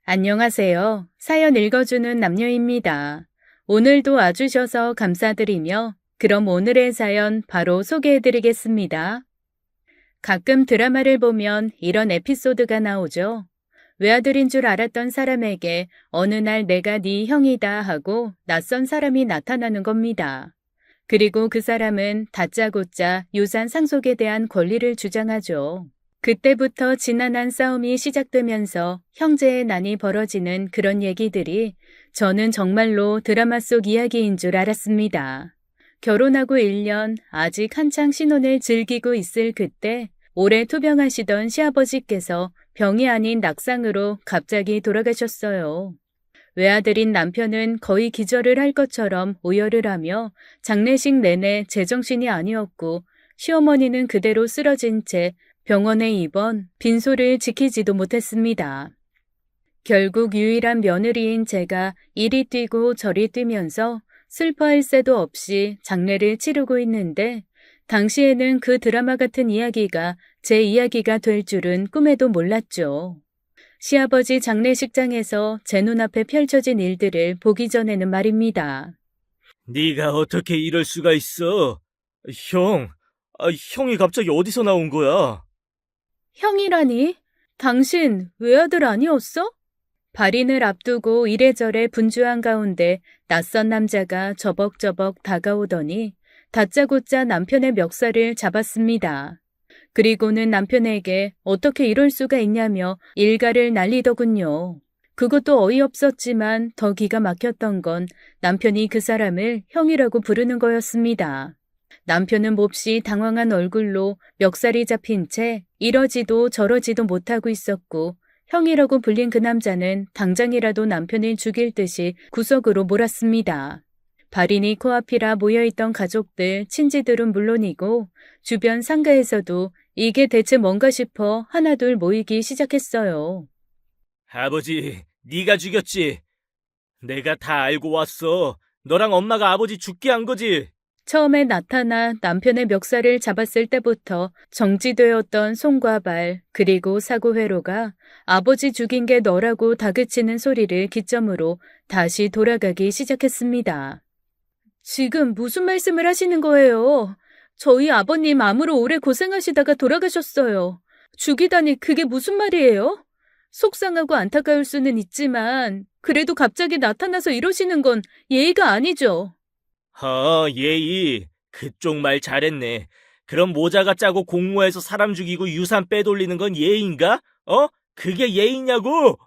안녕하세요. 사연 읽어주는 남녀입니다. 오늘도 와주셔서 감사드리며 그럼 오늘의 사연 바로 소개해드리겠습니다. 가끔 드라마를 보면 이런 에피소드가 나오죠. 외아들인 줄 알았던 사람에게 어느 날 내가 네 형이다 하고 낯선 사람이 나타나는 겁니다. 그리고 그 사람은 다짜고짜 유산 상속에 대한 권리를 주장하죠. 그때부터 지난한 싸움이 시작되면서 형제의 난이 벌어지는 그런 얘기들이 저는 정말로 드라마 속 이야기인 줄 알았습니다. 결혼하고 1년, 아직 한창 신혼을 즐기고 있을 그때 오래 투병하시던 시아버지께서 병이 아닌 낙상으로 갑자기 돌아가셨어요. 외아들인 남편은 거의 기절을 할 것처럼 오열을 하며 장례식 내내 제정신이 아니었고 시어머니는 그대로 쓰러진 채 병원에 입원, 빈소를 지키지도 못했습니다. 결국 유일한 며느리인 제가 이리 뛰고 저리 뛰면서 슬퍼할 새도 없이 장례를 치르고 있는데 당시에는 그 드라마 같은 이야기가 제 이야기가 될 줄은 꿈에도 몰랐죠. 시아버지 장례식장에서 제 눈앞에 펼쳐진 일들을 보기 전에는 말입니다. 네가 어떻게 이럴 수가 있어? 형, 형이 갑자기 어디서 나온 거야? 형이라니? 당신 외아들 아니었어? 발인을 앞두고 이래저래 분주한 가운데 낯선 남자가 저벅저벅 다가오더니 다짜고짜 남편의 멱살을 잡았습니다. 그리고는 남편에게 어떻게 이럴 수가 있냐며 일가를 날리더군요. 그것도 어이없었지만 더 기가 막혔던 건 남편이 그 사람을 형이라고 부르는 거였습니다. 남편은 몹시 당황한 얼굴로 멱살이 잡힌 채 이러지도 저러지도 못하고 있었고 형이라고 불린 그 남자는 당장이라도 남편을 죽일 듯이 구석으로 몰았습니다. 발인이 코앞이라 모여있던 가족들, 친지들은 물론이고 주변 상가에서도 이게 대체 뭔가 싶어 하나둘 모이기 시작했어요. 아버지, 네가 죽였지? 내가 다 알고 왔어. 너랑 엄마가 아버지 죽게 한 거지? 처음에 나타나 남편의 멱살을 잡았을 때부터 정지되었던 손과 발, 그리고 사고 회로가 아버지 죽인 게 너라고 다그치는 소리를 기점으로 다시 돌아가기 시작했습니다. 지금 무슨 말씀을 하시는 거예요? 저희 아버님 암으로 오래 고생하시다가 돌아가셨어요. 죽이다니 그게 무슨 말이에요? 속상하고 안타까울 수는 있지만 그래도 갑자기 나타나서 이러시는 건 예의가 아니죠. 예의. 그쪽 말 잘했네. 그럼 모자가 짜고 공모해서 사람 죽이고 유산 빼돌리는 건 예의인가? 그게 예의냐고?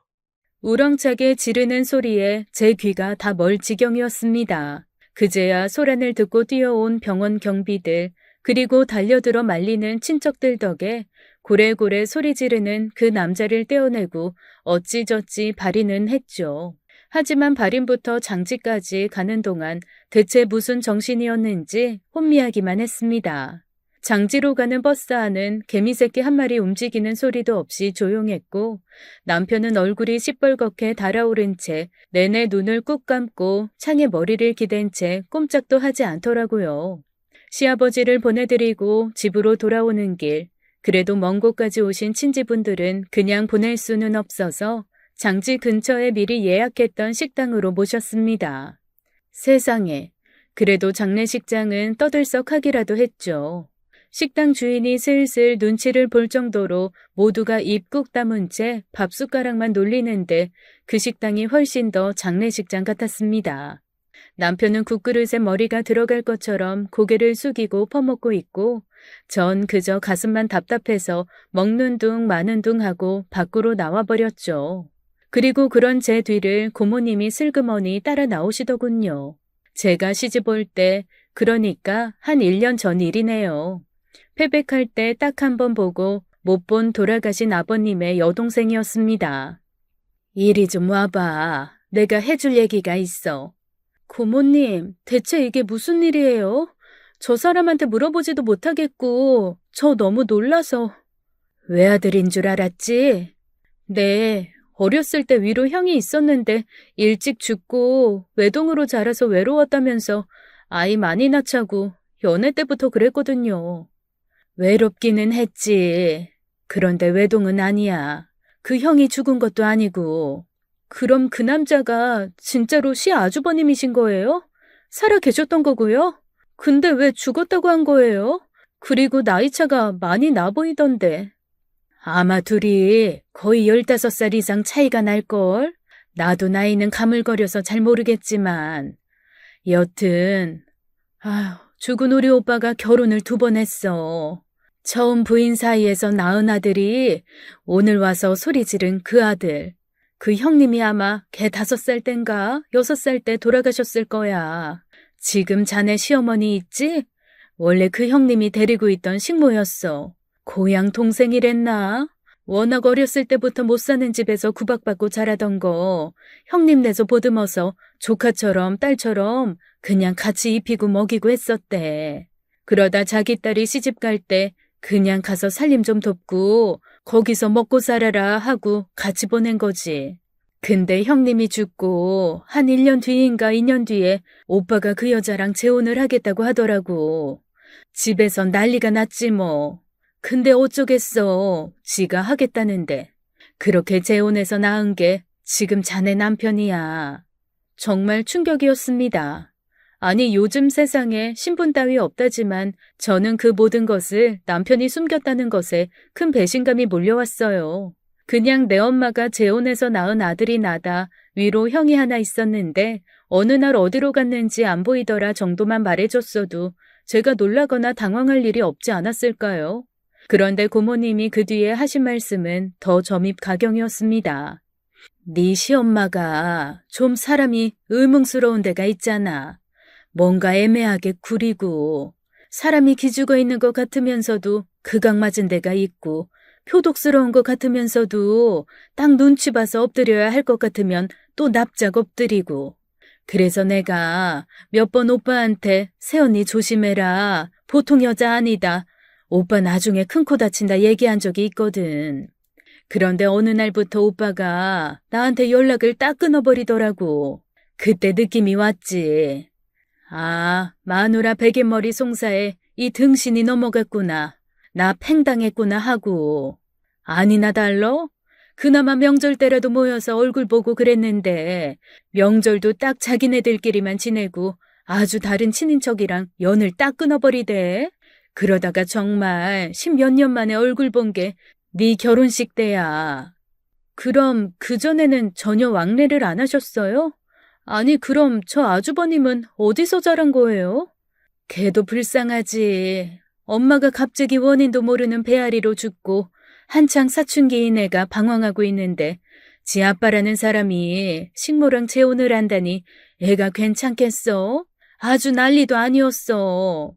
우렁차게 지르는 소리에 제 귀가 다 멀 지경이었습니다. 그제야 소란을 듣고 뛰어온 병원 경비들, 그리고 달려들어 말리는 친척들 덕에 고래고래 소리 지르는 그 남자를 떼어내고 어찌저찌 발인은 했죠. 하지만 발인부터 장지까지 가는 동안 대체 무슨 정신이었는지 혼미하기만 했습니다. 장지로 가는 버스 안은 개미새끼 한 마리 움직이는 소리도 없이 조용했고 남편은 얼굴이 시뻘겋게 달아오른 채 내내 눈을 꾹 감고 창에 머리를 기댄 채 꼼짝도 하지 않더라고요. 시아버지를 보내드리고 집으로 돌아오는 길, 그래도 먼 곳까지 오신 친지분들은 그냥 보낼 수는 없어서 장지 근처에 미리 예약했던 식당으로 모셨습니다. 세상에, 그래도 장례식장은 떠들썩하기라도 했죠. 식당 주인이 슬슬 눈치를 볼 정도로 모두가 입 꾹 다문 채 밥숟가락만 놀리는데 그 식당이 훨씬 더 장례식장 같았습니다. 남편은 국그릇에 머리가 들어갈 것처럼 고개를 숙이고 퍼먹고 있고 전 그저 가슴만 답답해서 먹는 둥 마는 둥 하고 밖으로 나와버렸죠. 그리고 그런 제 뒤를 고모님이 슬그머니 따라 나오시더군요. 제가 시집 올 때, 그러니까 한 1년 전 일이네요. 패백할 때 딱 한 번 보고 못 본 돌아가신 아버님의 여동생이었습니다. 이리 좀 와봐. 내가 해줄 얘기가 있어. 고모님, 대체 이게 무슨 일이에요? 저 사람한테 물어보지도 못하겠고, 저 너무 놀라서. 외아들인 줄 알았지? 네, 어렸을 때 위로 형이 있었는데 일찍 죽고 외동으로 자라서 외로웠다면서 아이 많이 낳자고 연애 때부터 그랬거든요. 외롭기는 했지. 그런데 외동은 아니야. 그 형이 죽은 것도 아니고. 그럼 그 남자가 진짜로 시아주버님이신 거예요? 살아 계셨던 거고요? 근데 왜 죽었다고 한 거예요? 그리고 나이차가 많이 나 보이던데. 아마 둘이 거의 15살 이상 차이가 날걸? 나도 나이는 가물거려서 잘 모르겠지만. 여튼, 아휴, 죽은 우리 오빠가 결혼을 2번 했어. 처음 부인 사이에서 낳은 아들이 오늘 와서 소리 지른 그 아들. 그 형님이 아마 걔 5살 땐가 6살 때 돌아가셨을 거야. 지금 자네 시어머니 있지? 원래 그 형님이 데리고 있던 식모였어. 고향 동생이랬나? 워낙 어렸을 때부터 못 사는 집에서 구박받고 자라던 거 형님 내서 보듬어서 조카처럼 딸처럼 그냥 같이 입히고 먹이고 했었대. 그러다 자기 딸이 시집 갈 때 그냥 가서 살림 좀 돕고 거기서 먹고 살아라 하고 같이 보낸 거지. 근데 형님이 죽고 한 1년 뒤인가 2년 뒤에 오빠가 그 여자랑 재혼을 하겠다고 하더라고. 집에선 난리가 났지 뭐. 근데 어쩌겠어. 지가 하겠다는데. 그렇게 재혼해서 낳은 게 지금 자네 남편이야. 정말 충격이었습니다. 아니 요즘 세상에 신분 따위 없다지만 저는 그 모든 것을 남편이 숨겼다는 것에 큰 배신감이 몰려왔어요. 그냥 내 엄마가 재혼해서 낳은 아들이 나다 위로 형이 하나 있었는데 어느 날 어디로 갔는지 안 보이더라 정도만 말해줬어도 제가 놀라거나 당황할 일이 없지 않았을까요? 그런데 고모님이 그 뒤에 하신 말씀은 더 점입가경이었습니다. 네 시엄마가 좀 사람이 의문스러운 데가 있잖아. 뭔가 애매하게 구리고 사람이 기죽어 있는 것 같으면서도 극악 맞은 데가 있고 표독스러운 것 같으면서도 딱 눈치 봐서 엎드려야 할 것 같으면 또 납작 엎드리고. 그래서 내가 몇 번 오빠한테 새언니 조심해라. 보통 여자 아니다. 오빠 나중에 큰 코 다친다 얘기한 적이 있거든. 그런데 어느 날부터 오빠가 나한테 연락을 딱 끊어버리더라고. 그때 느낌이 왔지. 아, 마누라 베갯머리 송사에 이 등신이 넘어갔구나. 나 팽당했구나 하고. 아니나 달러? 그나마 명절 때라도 모여서 얼굴 보고 그랬는데 명절도 딱 자기네들끼리만 지내고 아주 다른 친인척이랑 연을 딱 끊어버리대. 그러다가 정말 10몇 년 만에 얼굴 본 게 네 결혼식 때야. 그럼 그전에는 전혀 왕래를 안 하셨어요? 아니 그럼 저 아주버님은 어디서 자란 거예요? 걔도 불쌍하지. 엄마가 갑자기 원인도 모르는 배앓이로 죽고 한창 사춘기인 애가 방황하고 있는데 지 아빠라는 사람이 식모랑 재혼을 한다니 애가 괜찮겠어? 아주 난리도 아니었어.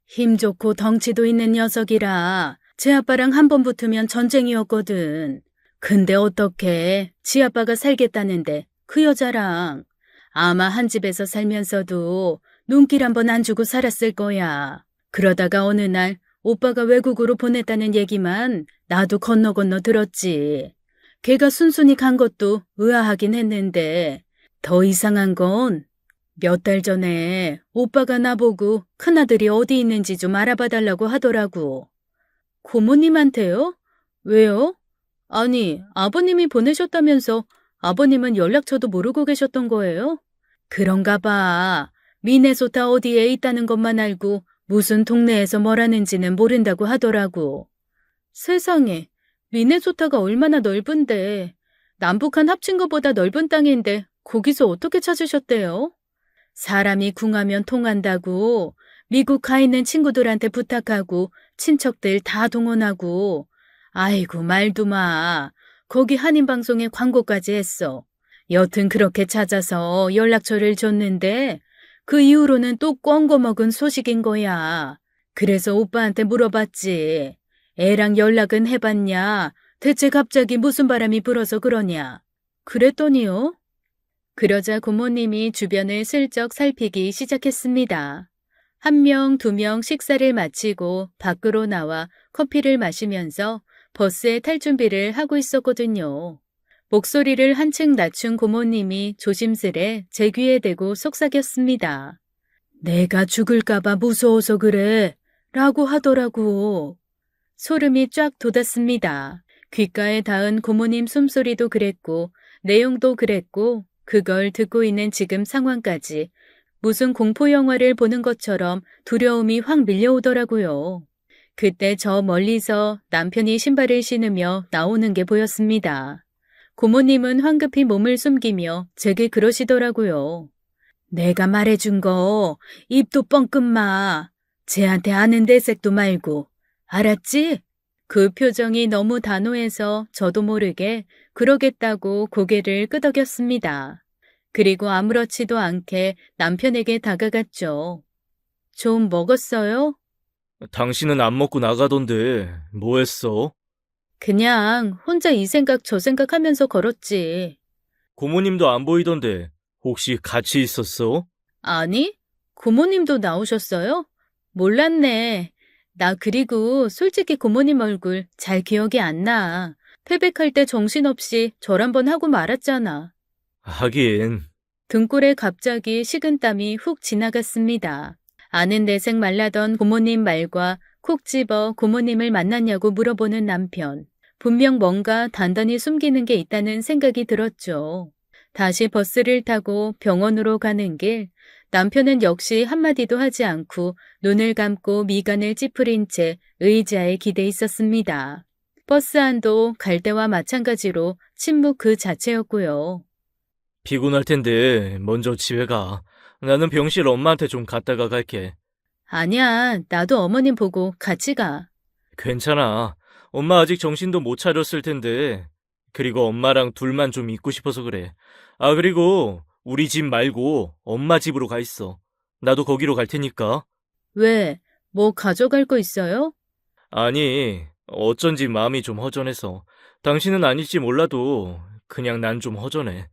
힘 좋고 덩치도 있는 녀석이라 제 아빠랑 한 번 붙으면 전쟁이었거든. 근데 어떻게 지 아빠가 살겠다는데 그 여자랑 아마 한 집에서 살면서도 눈길 한 번 안 주고 살았을 거야. 그러다가 어느 날 오빠가 외국으로 보냈다는 얘기만 나도 건너 들었지. 걔가 순순히 간 것도 의아하긴 했는데 더 이상한 건 몇 달 전에 오빠가 나보고 큰아들이 어디 있는지 좀 알아봐 달라고 하더라고. 고모님한테요? 왜요? 아니, 아버님이 보내셨다면서 아버님은 연락처도 모르고 계셨던 거예요? 그런가 봐. 미네소타 어디에 있다는 것만 알고 무슨 동네에서 뭘 하는지는 모른다고 하더라고. 세상에, 미네소타가 얼마나 넓은데. 남북한 합친 것보다 넓은 땅인데 거기서 어떻게 찾으셨대요? 사람이 궁하면 통한다고 미국 가 있는 친구들한테 부탁하고 친척들 다 동원하고 아이고 말도 마. 거기 한인방송에 광고까지 했어. 여튼 그렇게 찾아서 연락처를 줬는데 그 이후로는 또 꽝거 먹은 소식인 거야. 그래서 오빠한테 물어봤지. 애랑 연락은 해봤냐? 대체 갑자기 무슨 바람이 불어서 그러냐? 그랬더니요. 그러자 고모님이 주변을 슬쩍 살피기 시작했습니다. 1명, 2명 식사를 마치고 밖으로 나와 커피를 마시면서 버스에 탈 준비를 하고 있었거든요. 목소리를 한층 낮춘 고모님이 조심스레 제 귀에 대고 속삭였습니다. 내가 죽을까봐 무서워서 그래 라고 하더라고. 소름이 쫙 돋았습니다. 귓가에 닿은 고모님 숨소리도 그랬고 내용도 그랬고 그걸 듣고 있는 지금 상황까지 무슨 공포 영화를 보는 것처럼 두려움이 확 밀려오더라고요. 그때 저 멀리서 남편이 신발을 신으며 나오는 게 보였습니다. 고모님은 황급히 몸을 숨기며 제게 그러시더라고요. 내가 말해준 거 입도 뻥끗 마. 쟤한테 아는 대색도 말고. 알았지? 그 표정이 너무 단호해서 저도 모르게 그러겠다고 고개를 끄덕였습니다. 그리고 아무렇지도 않게 남편에게 다가갔죠. 좀 먹었어요? 당신은 안 먹고 나가던데 뭐 했어? 그냥 혼자 이 생각 저 생각 하면서 걸었지. 고모님도 안 보이던데 혹시 같이 있었어? 아니? 고모님도 나오셨어요? 몰랐네. 나 그리고 솔직히 고모님 얼굴 잘 기억이 안 나. 패백할 때 정신없이 절 한번 하고 말았잖아. 하긴 등골에 갑자기 식은땀이 훅 지나갔습니다. 아는 내색 말라던 고모님 말과 콕 집어 고모님을 만났냐고 물어보는 남편. 분명 뭔가 단단히 숨기는 게 있다는 생각이 들었죠. 다시 버스를 타고 병원으로 가는 길, 남편은 역시 한마디도 하지 않고 눈을 감고 미간을 찌푸린 채 의자에 기대 있었습니다. 버스 안도 갈 때와 마찬가지로 침묵 그 자체였고요. 피곤할 텐데 먼저 집에 가. 나는 병실 엄마한테 좀 갔다가 갈게. 아니야, 나도 어머님 보고 같이 가. 괜찮아. 엄마 아직 정신도 못 차렸을 텐데. 그리고 엄마랑 둘만 좀 있고 싶어서 그래. 아, 그리고 우리 집 말고 엄마 집으로 가 있어. 나도 거기로 갈 테니까. 왜? 뭐 가져갈 거 있어요? 아니, 어쩐지 마음이 좀 허전해서. 당신은 아닐지 몰라도 그냥 난 좀 허전해.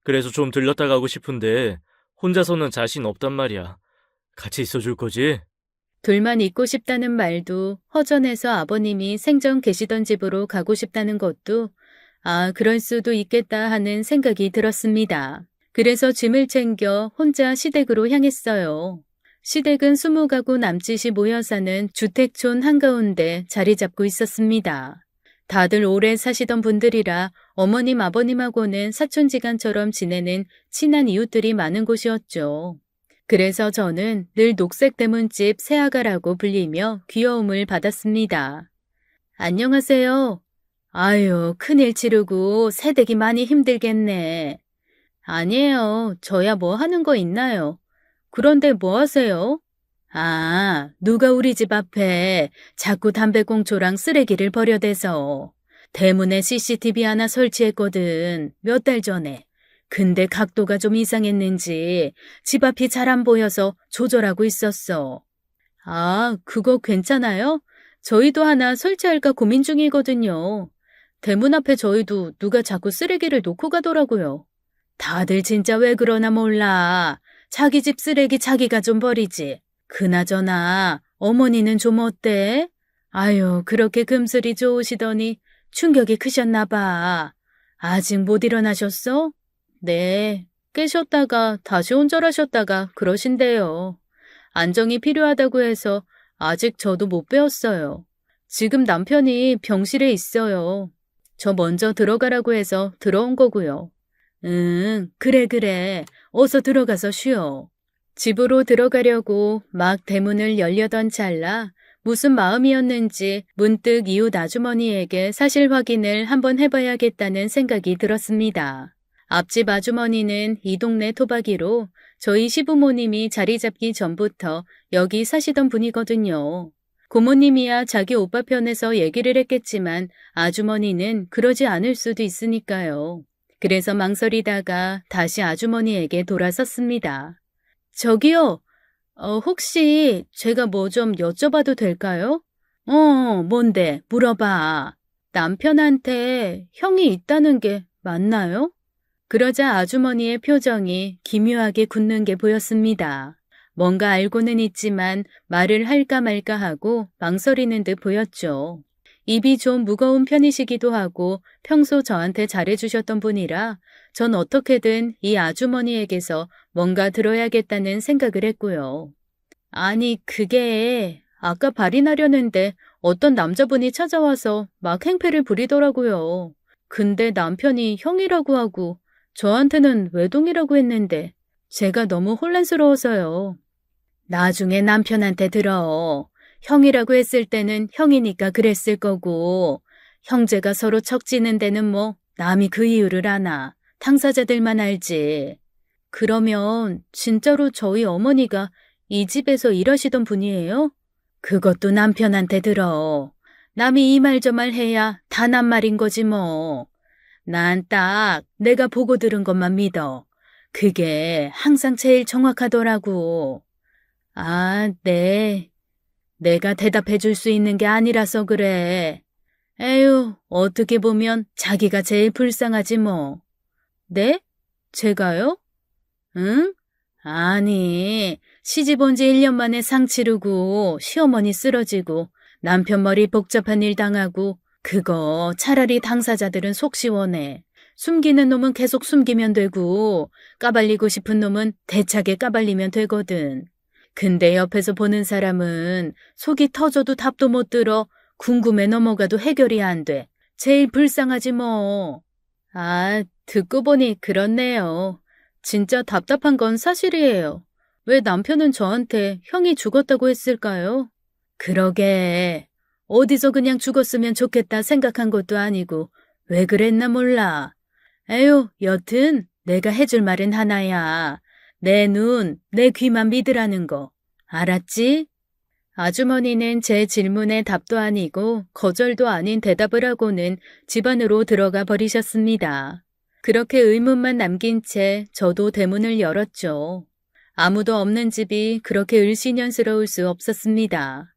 그래서 좀 들렀다 가고 싶은데 혼자서는 자신 없단 말이야. 같이 있어줄 거지? 둘만 있고 싶다는 말도 허전해서 아버님이 생전 계시던 집으로 가고 싶다는 것도 그럴 수도 있겠다 하는 생각이 들었습니다. 그래서 짐을 챙겨 혼자 시댁으로 향했어요. 시댁은 20가구 남짓이 모여 사는 주택촌 한가운데 자리 잡고 있었습니다. 다들 오래 사시던 분들이라 어머님 아버님하고는 사촌지간처럼 지내는 친한 이웃들이 많은 곳이었죠. 그래서 저는 늘 녹색 대문집 새아가라고 불리며 귀여움을 받았습니다. 안녕하세요. 아유, 큰일 치르고 새댁이 많이 힘들겠네. 아니에요. 저야 뭐 하는 거 있나요? 그런데 뭐 하세요? 누가 우리 집 앞에 자꾸 담배꽁초랑 쓰레기를 버려대서 대문에 CCTV 하나 설치했거든. 몇 달 전에. 근데 각도가 좀 이상했는지 집 앞이 잘 안 보여서 조절하고 있었어. 그거 괜찮아요? 저희도 하나 설치할까 고민 중이거든요. 대문 앞에 저희도 누가 자꾸 쓰레기를 놓고 가더라고요. 다들 진짜 왜 그러나 몰라. 자기 집 쓰레기 자기가 좀 버리지. 그나저나 어머니는 좀 어때? 아유, 그렇게 금슬이 좋으시더니 충격이 크셨나 봐. 아직 못 일어나셨어? 네, 깨셨다가 다시 혼절하셨다가 그러신대요. 안정이 필요하다고 해서 아직 저도 못 배웠어요. 지금 남편이 병실에 있어요. 저 먼저 들어가라고 해서 들어온 거고요. 그래. 어서 들어가서 쉬어. 집으로 들어가려고 막 대문을 열려던 찰나 무슨 마음이었는지 문득 이웃 아주머니에게 사실 확인을 한번 해봐야겠다는 생각이 들었습니다. 앞집 아주머니는 이 동네 토박이로 저희 시부모님이 자리 잡기 전부터 여기 사시던 분이거든요. 고모님이야 자기 오빠 편에서 얘기를 했겠지만 아주머니는 그러지 않을 수도 있으니까요. 그래서 망설이다가 다시 아주머니에게 돌아섰습니다. 저기요, 혹시 제가 뭐 좀 여쭤봐도 될까요? 뭔데? 물어봐. 남편한테 형이 있다는 게 맞나요? 그러자 아주머니의 표정이 기묘하게 굳는 게 보였습니다. 뭔가 알고는 있지만 말을 할까 말까 하고 망설이는 듯 보였죠. 입이 좀 무거운 편이시기도 하고 평소 저한테 잘해주셨던 분이라 전 어떻게든 이 아주머니에게서 뭔가 들어야겠다는 생각을 했고요. 아니, 그게 아까 발인하려는데 어떤 남자분이 찾아와서 막 행패를 부리더라고요. 근데 남편이 형이라고 하고 저한테는 외동이라고 했는데 제가 너무 혼란스러워서요. 나중에 남편한테 들어. 형이라고 했을 때는 형이니까 그랬을 거고, 형제가 서로 척지는 데는 뭐 남이 그 이유를 아나. 당사자들만 알지. 그러면 진짜로 저희 어머니가 이 집에서 일하시던 분이에요? 그것도 남편한테 들어. 남이 이 말 저 말 해야 다 낱말인 거지 뭐. 난 딱 내가 보고 들은 것만 믿어. 그게 항상 제일 정확하더라고. 아, 네. 내가 대답해 줄 수 있는 게 아니라서 그래. 에휴, 어떻게 보면 자기가 제일 불쌍하지 뭐. 네? 제가요? 응? 아니, 시집 온 지 1년 만에 상 치르고 시어머니 쓰러지고 남편 머리 복잡한 일 당하고 그거 차라리 당사자들은 속 시원해. 숨기는 놈은 계속 숨기면 되고 까발리고 싶은 놈은 대차게 까발리면 되거든. 근데 옆에서 보는 사람은 속이 터져도 답도 못 들어 궁금해 넘어가도 해결이 안 돼. 제일 불쌍하지 뭐. 아, 듣고 보니 그렇네요. 진짜 답답한 건 사실이에요. 왜 남편은 저한테 형이 죽었다고 했을까요? 그러게. 어디서 그냥 죽었으면 좋겠다 생각한 것도 아니고 왜 그랬나 몰라. 에휴, 여튼 내가 해줄 말은 하나야. 내 눈, 내 귀만 믿으라는 거. 알았지? 아주머니는 제 질문에 답도 아니고 거절도 아닌 대답을 하고는 집 안으로 들어가 버리셨습니다. 그렇게 의문만 남긴 채 저도 대문을 열었죠. 아무도 없는 집이 그렇게 을씨년스러울 수 없었습니다.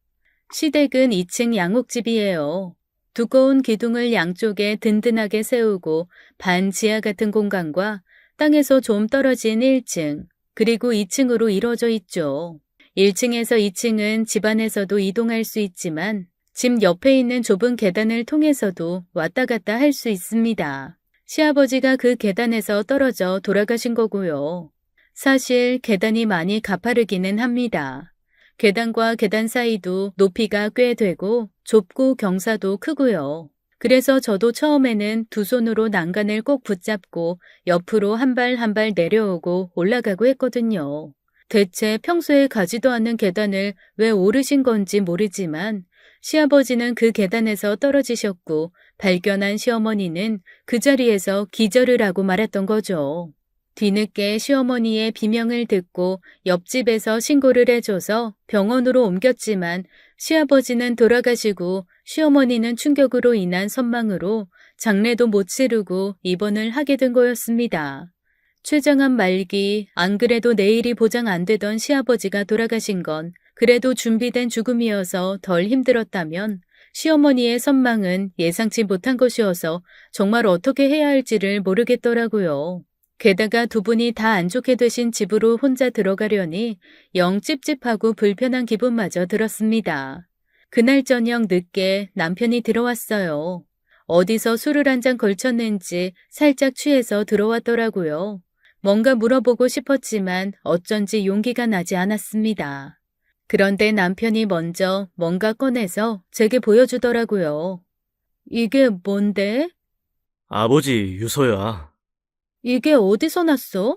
시댁은 2층 양옥집이에요. 두꺼운 기둥을 양쪽에 든든하게 세우고 반 지하 같은 공간과 땅에서 좀 떨어진 1층, 그리고 2층으로 이루어져 있죠. 1층에서 2층은 집 안에서도 이동할 수 있지만 집 옆에 있는 좁은 계단을 통해서도 왔다 갔다 할 수 있습니다. 시아버지가 그 계단에서 떨어져 돌아가신 거고요. 사실 계단이 많이 가파르기는 합니다. 계단과 계단 사이도 높이가 꽤 되고 좁고 경사도 크고요. 그래서 저도 처음에는 두 손으로 난간을 꼭 붙잡고 옆으로 한 발 한 발 내려오고 올라가고 했거든요. 대체 평소에 가지도 않는 계단을 왜 오르신 건지 모르지만 시아버지는 그 계단에서 떨어지셨고 발견한 시어머니는 그 자리에서 기절을 하고 말았던 거죠. 뒤늦게 시어머니의 비명을 듣고 옆집에서 신고를 해줘서 병원으로 옮겼지만 시아버지는 돌아가시고 시어머니는 충격으로 인한 선망으로 장례도 못 치르고 입원을 하게 된 거였습니다. 췌장암 말기, 안 그래도 내일이 보장 안 되던 시아버지가 돌아가신 건 그래도 준비된 죽음이어서 덜 힘들었다면 시어머니의 선망은 예상치 못한 것이어서 정말 어떻게 해야 할지를 모르겠더라고요. 게다가 두 분이 다 안 좋게 되신 집으로 혼자 들어가려니 영 찝찝하고 불편한 기분마저 들었습니다. 그날 저녁 늦게 남편이 들어왔어요. 어디서 술을 한 잔 걸쳤는지 살짝 취해서 들어왔더라고요. 뭔가 물어보고 싶었지만 어쩐지 용기가 나지 않았습니다. 그런데 남편이 먼저 뭔가 꺼내서 제게 보여주더라고요. 이게 뭔데? 아버지 유서야. 이게 어디서 났어?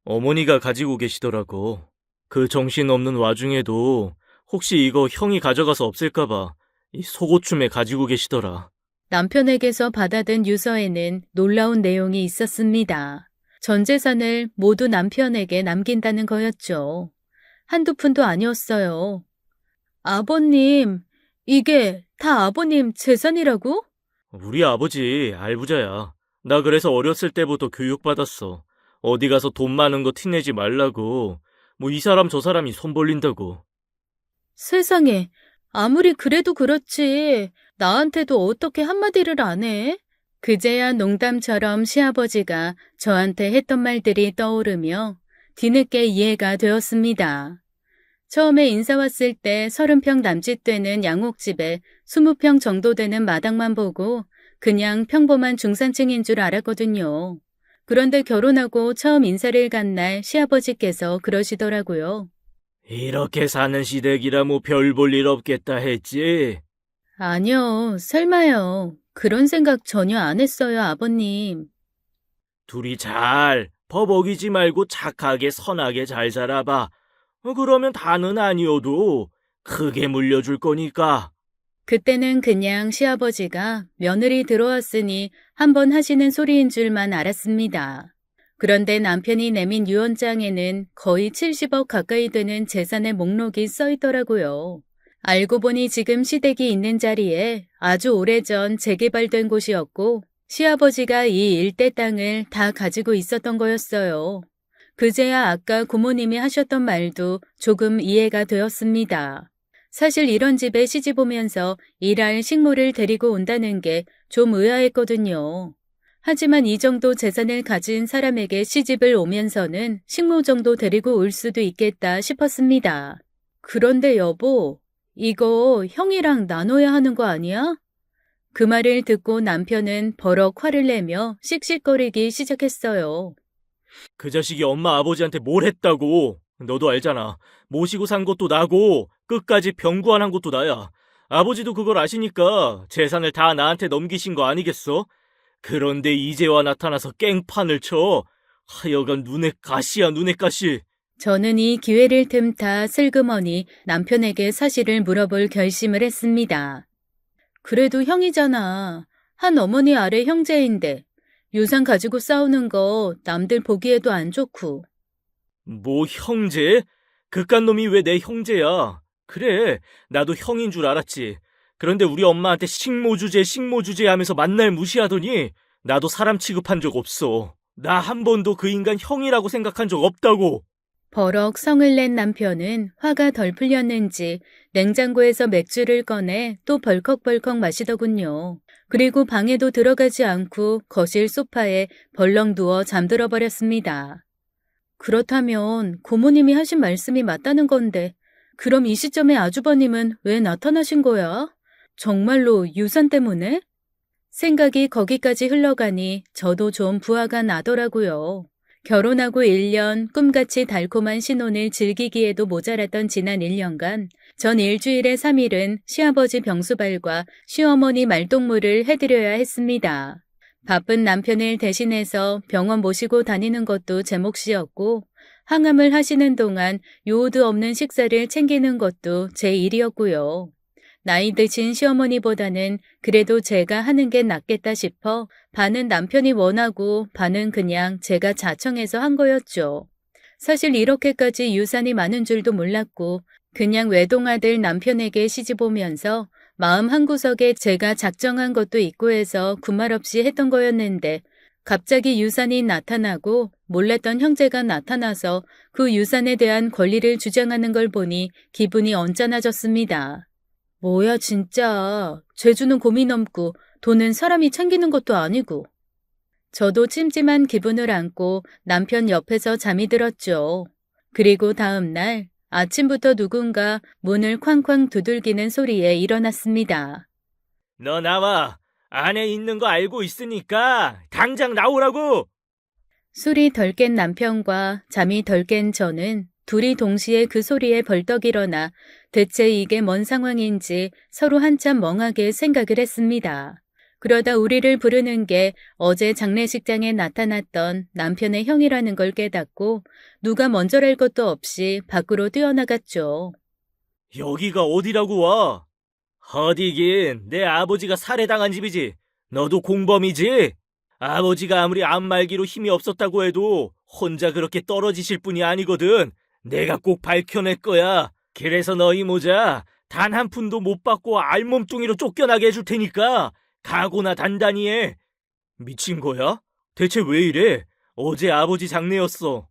어머니가 가지고 계시더라고. 그 정신없는 와중에도 혹시 이거 형이 가져가서 없앨까봐 이 속옷춤에 가지고 계시더라. 남편에게서 받아든 유서에는 놀라운 내용이 있었습니다. 전 재산을 모두 남편에게 남긴다는 거였죠. 한두 푼도 아니었어요. 아버님, 이게 다 아버님 재산이라고? 우리 아버지 알부자야. 나 그래서 어렸을 때부터 교육받았어. 어디 가서 돈 많은 거 티내지 말라고. 뭐 이 사람 저 사람이 손 벌린다고. 세상에, 아무리 그래도 그렇지. 나한테도 어떻게 한마디를 안 해? 그제야 농담처럼 시아버지가 저한테 했던 말들이 떠오르며 뒤늦게 이해가 되었습니다. 처음에 인사 왔을 때 30평 남짓 되는 양옥집에 20평 정도 되는 마당만 보고 그냥 평범한 중산층인 줄 알았거든요. 그런데 결혼하고 처음 인사를 간 날 시아버지께서 그러시더라고요. 이렇게 사는 시댁이라 뭐 별 볼 일 없겠다 했지. 아니요, 설마요. 그런 생각 전혀 안 했어요, 아버님. 둘이 잘 버벅이지 말고 착하게 선하게 잘 살아봐. 그러면 다는 아니어도 크게 물려줄 거니까. 그때는 그냥 시아버지가 며느리 들어왔으니 한번 하시는 소리인 줄만 알았습니다. 그런데 남편이 내민 유언장에는 거의 70억 가까이 되는 재산의 목록이 써 있더라고요. 알고 보니 지금 시댁이 있는 자리에 아주 오래전 재개발된 곳이었고 시아버지가 이 일대 땅을 다 가지고 있었던 거였어요. 그제야 아까 고모님이 하셨던 말도 조금 이해가 되었습니다. 사실 이런 집에 시집 오면서 일할 식모를 데리고 온다는 게 좀 의아했거든요. 하지만 이 정도 재산을 가진 사람에게 시집을 오면서는 식모 정도 데리고 올 수도 있겠다 싶었습니다. 그런데 여보, 이거 형이랑 나눠야 하는 거 아니야? 그 말을 듣고 남편은 버럭 화를 내며 씩씩거리기 시작했어요. 그 자식이 엄마 아버지한테 뭘 했다고. 너도 알잖아. 모시고 산 것도 나고 끝까지 병구안한 것도 나야. 아버지도 그걸 아시니까 재산을 다 나한테 넘기신 거 아니겠어? 그런데 이제와 나타나서 깽판을 쳐. 하여간 눈에 가시야, 눈에 가시. 저는 이 기회를 틈타 슬그머니 남편에게 사실을 물어볼 결심을 했습니다. 그래도 형이잖아. 한 어머니 아래 형제인데 유산 가지고 싸우는 거 남들 보기에도 안 좋고. 뭐 형제? 그깟 놈이 왜 내 형제야? 그래, 나도 형인 줄 알았지. 그런데 우리 엄마한테 식모주제 하면서 만날 무시하더니 나도 사람 취급한 적 없어. 나 한 번도 그 인간 형이라고 생각한 적 없다고. 버럭 성을 낸 남편은 화가 덜 풀렸는지 냉장고에서 맥주를 꺼내 또 벌컥벌컥 마시더군요. 그리고 방에도 들어가지 않고 거실 소파에 벌렁 누워 잠들어 버렸습니다. 그렇다면 고모님이 하신 말씀이 맞다는 건데 그럼 이 시점에 아주버님은 왜 나타나신 거야? 정말로 유산 때문에? 생각이 거기까지 흘러가니 저도 좀 부화가 나더라고요. 결혼하고 1년 꿈같이 달콤한 신혼을 즐기기에도 모자랐던 지난 1년간 전 일주일에 3일은 시아버지 병수발과 시어머니 말동무를 해드려야 했습니다. 바쁜 남편을 대신해서 병원 모시고 다니는 것도 제 몫이었고 항암을 하시는 동안 요오드 없는 식사를 챙기는 것도 제 일이었고요. 나이 드신 시어머니보다는 그래도 제가 하는 게 낫겠다 싶어 반은 남편이 원하고 반은 그냥 제가 자청해서 한 거였죠. 사실 이렇게까지 유산이 많은 줄도 몰랐고 그냥 외동아들 남편에게 시집 오면서 마음 한구석에 제가 작정한 것도 있고 해서 군말 없이 했던 거였는데 갑자기 유산이 나타나고 몰랐던 형제가 나타나서 그 유산에 대한 권리를 주장하는 걸 보니 기분이 언짢아졌습니다. 뭐야 진짜. 재주는 곰이 넘고 돈은 사람이 챙기는 것도 아니고. 저도 찜찜한 기분을 안고 남편 옆에서 잠이 들었죠. 그리고 다음 날 아침부터 누군가 문을 쾅쾅 두들기는 소리에 일어났습니다. 너 나와. 안에 있는 거 알고 있으니까 당장 나오라고. 술이 덜 깬 남편과 잠이 덜 깬 저는 둘이 동시에 그 소리에 벌떡 일어나 대체 이게 뭔 상황인지 서로 한참 멍하게 생각을 했습니다. 그러다 우리를 부르는 게 어제 장례식장에 나타났던 남편의 형이라는 걸 깨닫고 누가 먼저랄 것도 없이 밖으로 뛰어나갔죠. 여기가 어디라고 와? 어디긴 내 아버지가 살해당한 집이지. 너도 공범이지? 아버지가 아무리 암말기로 힘이 없었다고 해도 혼자 그렇게 떨어지실 분이 아니거든. 내가 꼭 밝혀낼 거야. 그래서 너희 모자 단 한 푼도 못 받고 알몸뚱이로 쫓겨나게 해줄 테니까 각오나 단단히 해. 미친 거야? 대체 왜 이래? 어제 아버지 장례였어.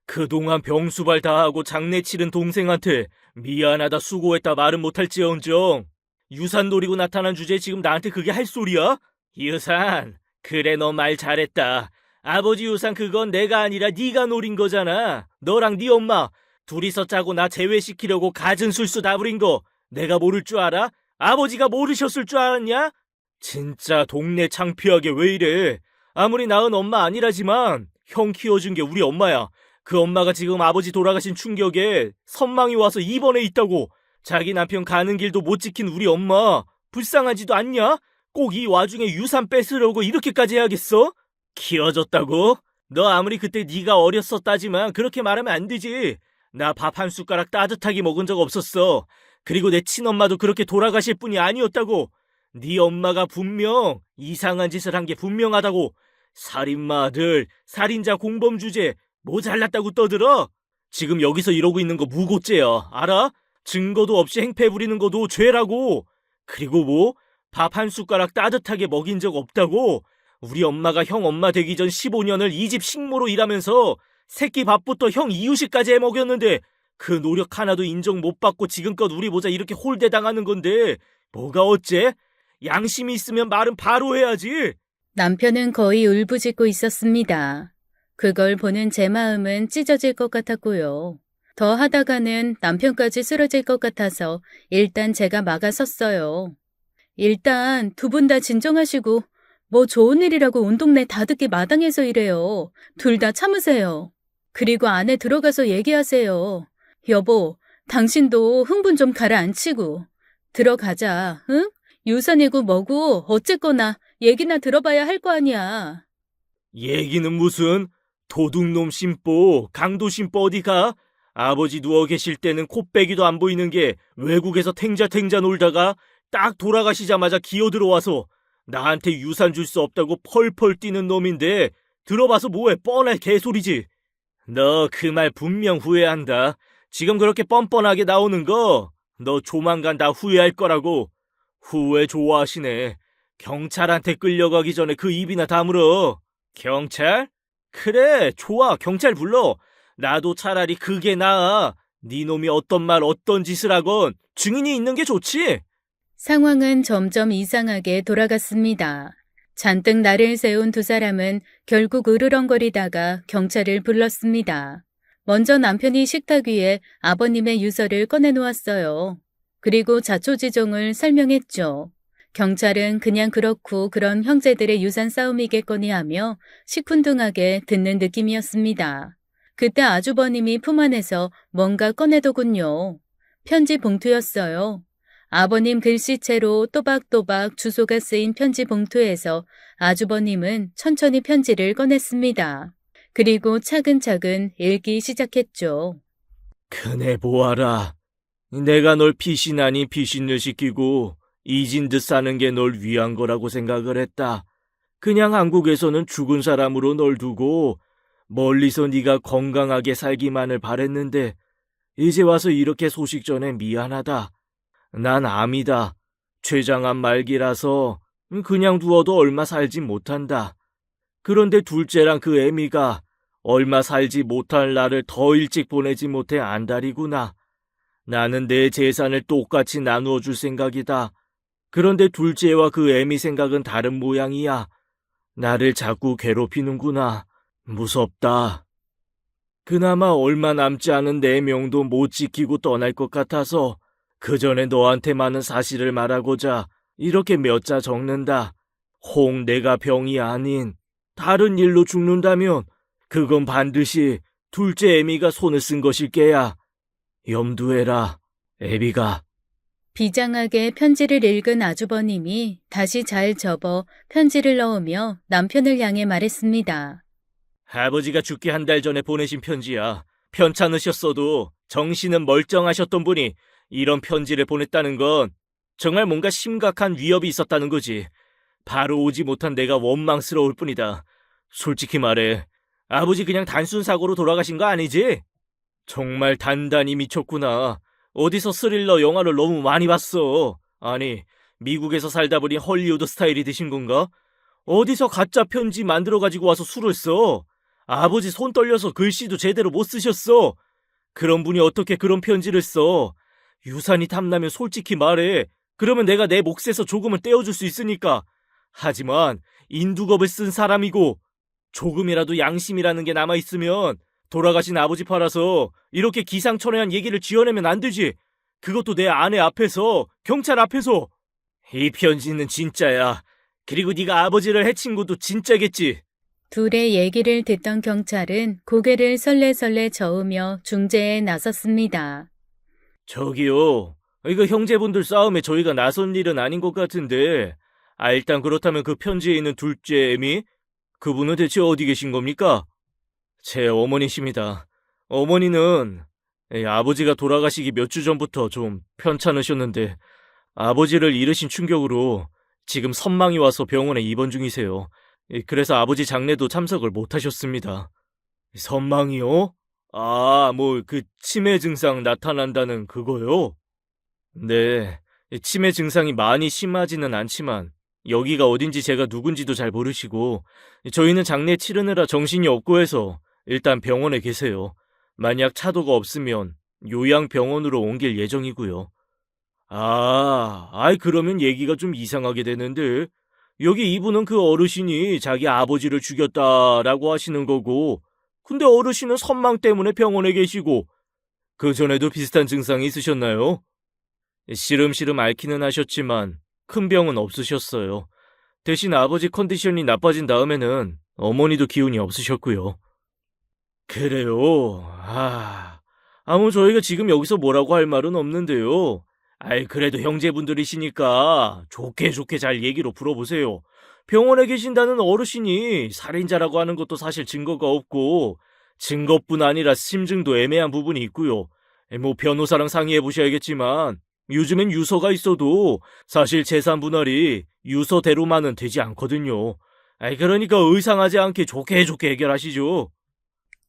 그동안 병수발 다 하고 장례 치른 동생한테 미안하다 수고했다 말은 못할지언정 유산 노리고 나타난 주제에 지금 나한테 그게 할 소리야? 유산, 그래 너 말 잘했다. 아버지 유산 그건 내가 아니라 네가 노린 거잖아. 너랑 네 엄마 둘이서 짜고 나 제외시키려고 갖은 술수 다 부린 거 내가 모를 줄 알아? 아버지가 모르셨을 줄 알았냐? 진짜 동네 창피하게 왜 이래. 아무리 낳은 엄마 아니라지만 형 키워준 게 우리 엄마야. 그 엄마가 지금 아버지 돌아가신 충격에 선망이 와서 입원해 있다고. 자기 남편 가는 길도 못 지킨 우리 엄마 불쌍하지도 않냐? 꼭 이 와중에 유산 뺏으려고 이렇게까지 해야겠어? 키워줬다고? 너 아무리 그때 네가 어렸었다지만 그렇게 말하면 안 되지. 나 밥 한 숟가락 따뜻하게 먹은 적 없었어. 그리고 내 친엄마도 그렇게 돌아가실 분이 아니었다고. 네 엄마가 분명 이상한 짓을 한 게 분명하다고. 살인마 아들, 살인자 공범 주제, 뭐 잘났다고 떠들어? 지금 여기서 이러고 있는 거 무고죄야. 알아? 증거도 없이 행패 부리는 것도 죄라고. 그리고 뭐? 밥 한 숟가락 따뜻하게 먹인 적 없다고? 우리 엄마가 형 엄마 되기 전 15년을 이 집 식모로 일하면서 새끼 밥부터 형 이유식까지 해 먹였는데 그 노력 하나도 인정 못 받고 지금껏 우리 모자 이렇게 홀대당하는 건데 뭐가 어째? 양심이 있으면 말은 바로 해야지. 남편은 거의 울부짖고 있었습니다. 그걸 보는 제 마음은 찢어질 것 같았고요. 더 하다가는 남편까지 쓰러질 것 같아서 일단 제가 막아섰어요. 일단 두 분 다 진정하시고 뭐 좋은 일이라고 온 동네 다 듣기 마당에서 이래요. 둘 다 참으세요. 그리고 안에 들어가서 얘기하세요. 여보, 당신도 흥분 좀 가라앉히고. 들어가자, 응? 유산이고 뭐고 어쨌거나 얘기나 들어봐야 할 거 아니야. 얘기는 무슨? 도둑놈 심보, 강도 심보 어디가? 아버지 누워 계실 때는 코빼기도 안 보이는 게 외국에서 탱자탱자 놀다가 딱 돌아가시자마자 기어 들어와서 나한테 유산 줄 수 없다고 펄펄 뛰는 놈인데 들어봐서 뭐해 뻔할 개소리지. 너 그 말 분명 후회한다. 지금 그렇게 뻔뻔하게 나오는 거 너 조만간 다 후회할 거라고. 후회 좋아하시네. 경찰한테 끌려가기 전에 그 입이나 다물어. 경찰? 그래, 좋아. 경찰 불러. 나도 차라리 그게 나아. 네 놈이 어떤 말 어떤 짓을 하건 증인이 있는 게 좋지. 상황은 점점 이상하게 돌아갔습니다. 잔뜩 날을 세운 두 사람은 결국 으르렁거리다가 경찰을 불렀습니다. 먼저 남편이 식탁 위에 아버님의 유서를 꺼내놓았어요. 그리고 자초지종을 설명했죠. 경찰은 그냥 그렇고 그런 형제들의 유산 싸움이겠거니 하며 시큰둥하게 듣는 느낌이었습니다. 그때 아주버님이 품 안에서 뭔가 꺼내더군요. 편지 봉투였어요. 아버님 글씨체로 또박또박 주소가 쓰인 편지 봉투에서 아주버님은 천천히 편지를 꺼냈습니다. 그리고 차근차근 읽기 시작했죠. 그네 보아라. 내가 널 피신 아닌 피신을 시키고 잊은 듯 사는 게 널 위한 거라고 생각을 했다. 그냥 한국에서는 죽은 사람으로 널 두고 멀리서 네가 건강하게 살기만을 바랬는데 이제 와서 이렇게 소식 전해 미안하다. 난 암이다. 췌장암 말기라서 그냥 두어도 얼마 살지 못한다. 그런데 둘째랑 그 애미가 얼마 살지 못할 날을 더 일찍 보내지 못해 안달이구나. 나는 내 재산을 똑같이 나누어 줄 생각이다. 그런데 둘째와 그 애미 생각은 다른 모양이야. 나를 자꾸 괴롭히는구나. 무섭다. 그나마 얼마 남지 않은 내 명도 못 지키고 떠날 것 같아서 그 전에 너한테 많은 사실을 말하고자 이렇게 몇 자 적는다. 혹 내가 병이 아닌 다른 일로 죽는다면 그건 반드시 둘째 애미가 손을 쓴 것일 게야. 염두해라, 애비가. 비장하게 편지를 읽은 아주버님이 다시 잘 접어 편지를 넣으며 남편을 향해 말했습니다. 아버지가 죽기 한 달 전에 보내신 편지야. 편찮으셨어도 정신은 멀쩡하셨던 분이 이런 편지를 보냈다는 건 정말 뭔가 심각한 위협이 있었다는 거지. 바로 오지 못한 내가 원망스러울 뿐이다. 솔직히 말해, 아버지 그냥 단순 사고로 돌아가신 거 아니지? 정말 단단히 미쳤구나. 어디서 스릴러 영화를 너무 많이 봤어. 아니, 미국에서 살다 보니 헐리우드 스타일이 드신 건가? 어디서 가짜 편지 만들어가지고 와서 술을 써? 아버지 손 떨려서 글씨도 제대로 못 쓰셨어. 그런 분이 어떻게 그런 편지를 써? 유산이 탐나면 솔직히 말해. 그러면 내가 내 몫에서 조금은 떼어줄 수 있으니까. 하지만 인두겁을 쓴 사람이고 조금이라도 양심이라는 게 남아있으면 돌아가신 아버지 팔아서 이렇게 기상천외한 얘기를 지어내면 안 되지. 그것도 내 아내 앞에서, 경찰 앞에서. 이 편지는 진짜야. 그리고 네가 아버지를 해친 것도 진짜겠지. 둘의 얘기를 듣던 경찰은 고개를 설레설레 저으며 중재에 나섰습니다. 저기요. 이거 형제분들 싸움에 저희가 나선 일은 아닌 것 같은데 일단 그렇다면 그 편지에 있는 둘째 애미? 그분은 대체 어디 계신 겁니까? 제 어머니십니다. 어머니는 아버지가 돌아가시기 몇 주 전부터 좀 편찮으셨는데 아버지를 잃으신 충격으로 지금 선망이 와서 병원에 입원 중이세요. 그래서 아버지 장례도 참석을 못 하셨습니다. 선망이요? 뭐 그 치매 증상 나타난다는 그거요? 네. 치매 증상이 많이 심하지는 않지만 여기가 어딘지 제가 누군지도 잘 모르시고 저희는 장례 치르느라 정신이 없고 해서 일단 병원에 계세요. 만약 차도가 없으면 요양병원으로 옮길 예정이고요. 그러면 얘기가 좀 이상하게 되는데 여기 이분은 그 어르신이 자기 아버지를 죽였다라고 하시는 거고 근데 어르신은 선망 때문에 병원에 계시고 그 전에도 비슷한 증상이 있으셨나요? 시름시름 앓기는 하셨지만 큰 병은 없으셨어요. 대신 아버지 컨디션이 나빠진 다음에는 어머니도 기운이 없으셨고요. 그래요. 저희가 지금 여기서 뭐라고 할 말은 없는데요. 그래도 형제분들이시니까 좋게 좋게 잘 얘기로 풀어보세요. 병원에 계신다는 어르신이 살인자라고 하는 것도 사실 증거가 없고 증거뿐 아니라 심증도 애매한 부분이 있고요. 뭐 변호사랑 상의해 보셔야겠지만 요즘엔 유서가 있어도 사실 재산 분할이 유서대로만은 되지 않거든요. 그러니까 의상하지 않게 좋게 좋게 해결하시죠.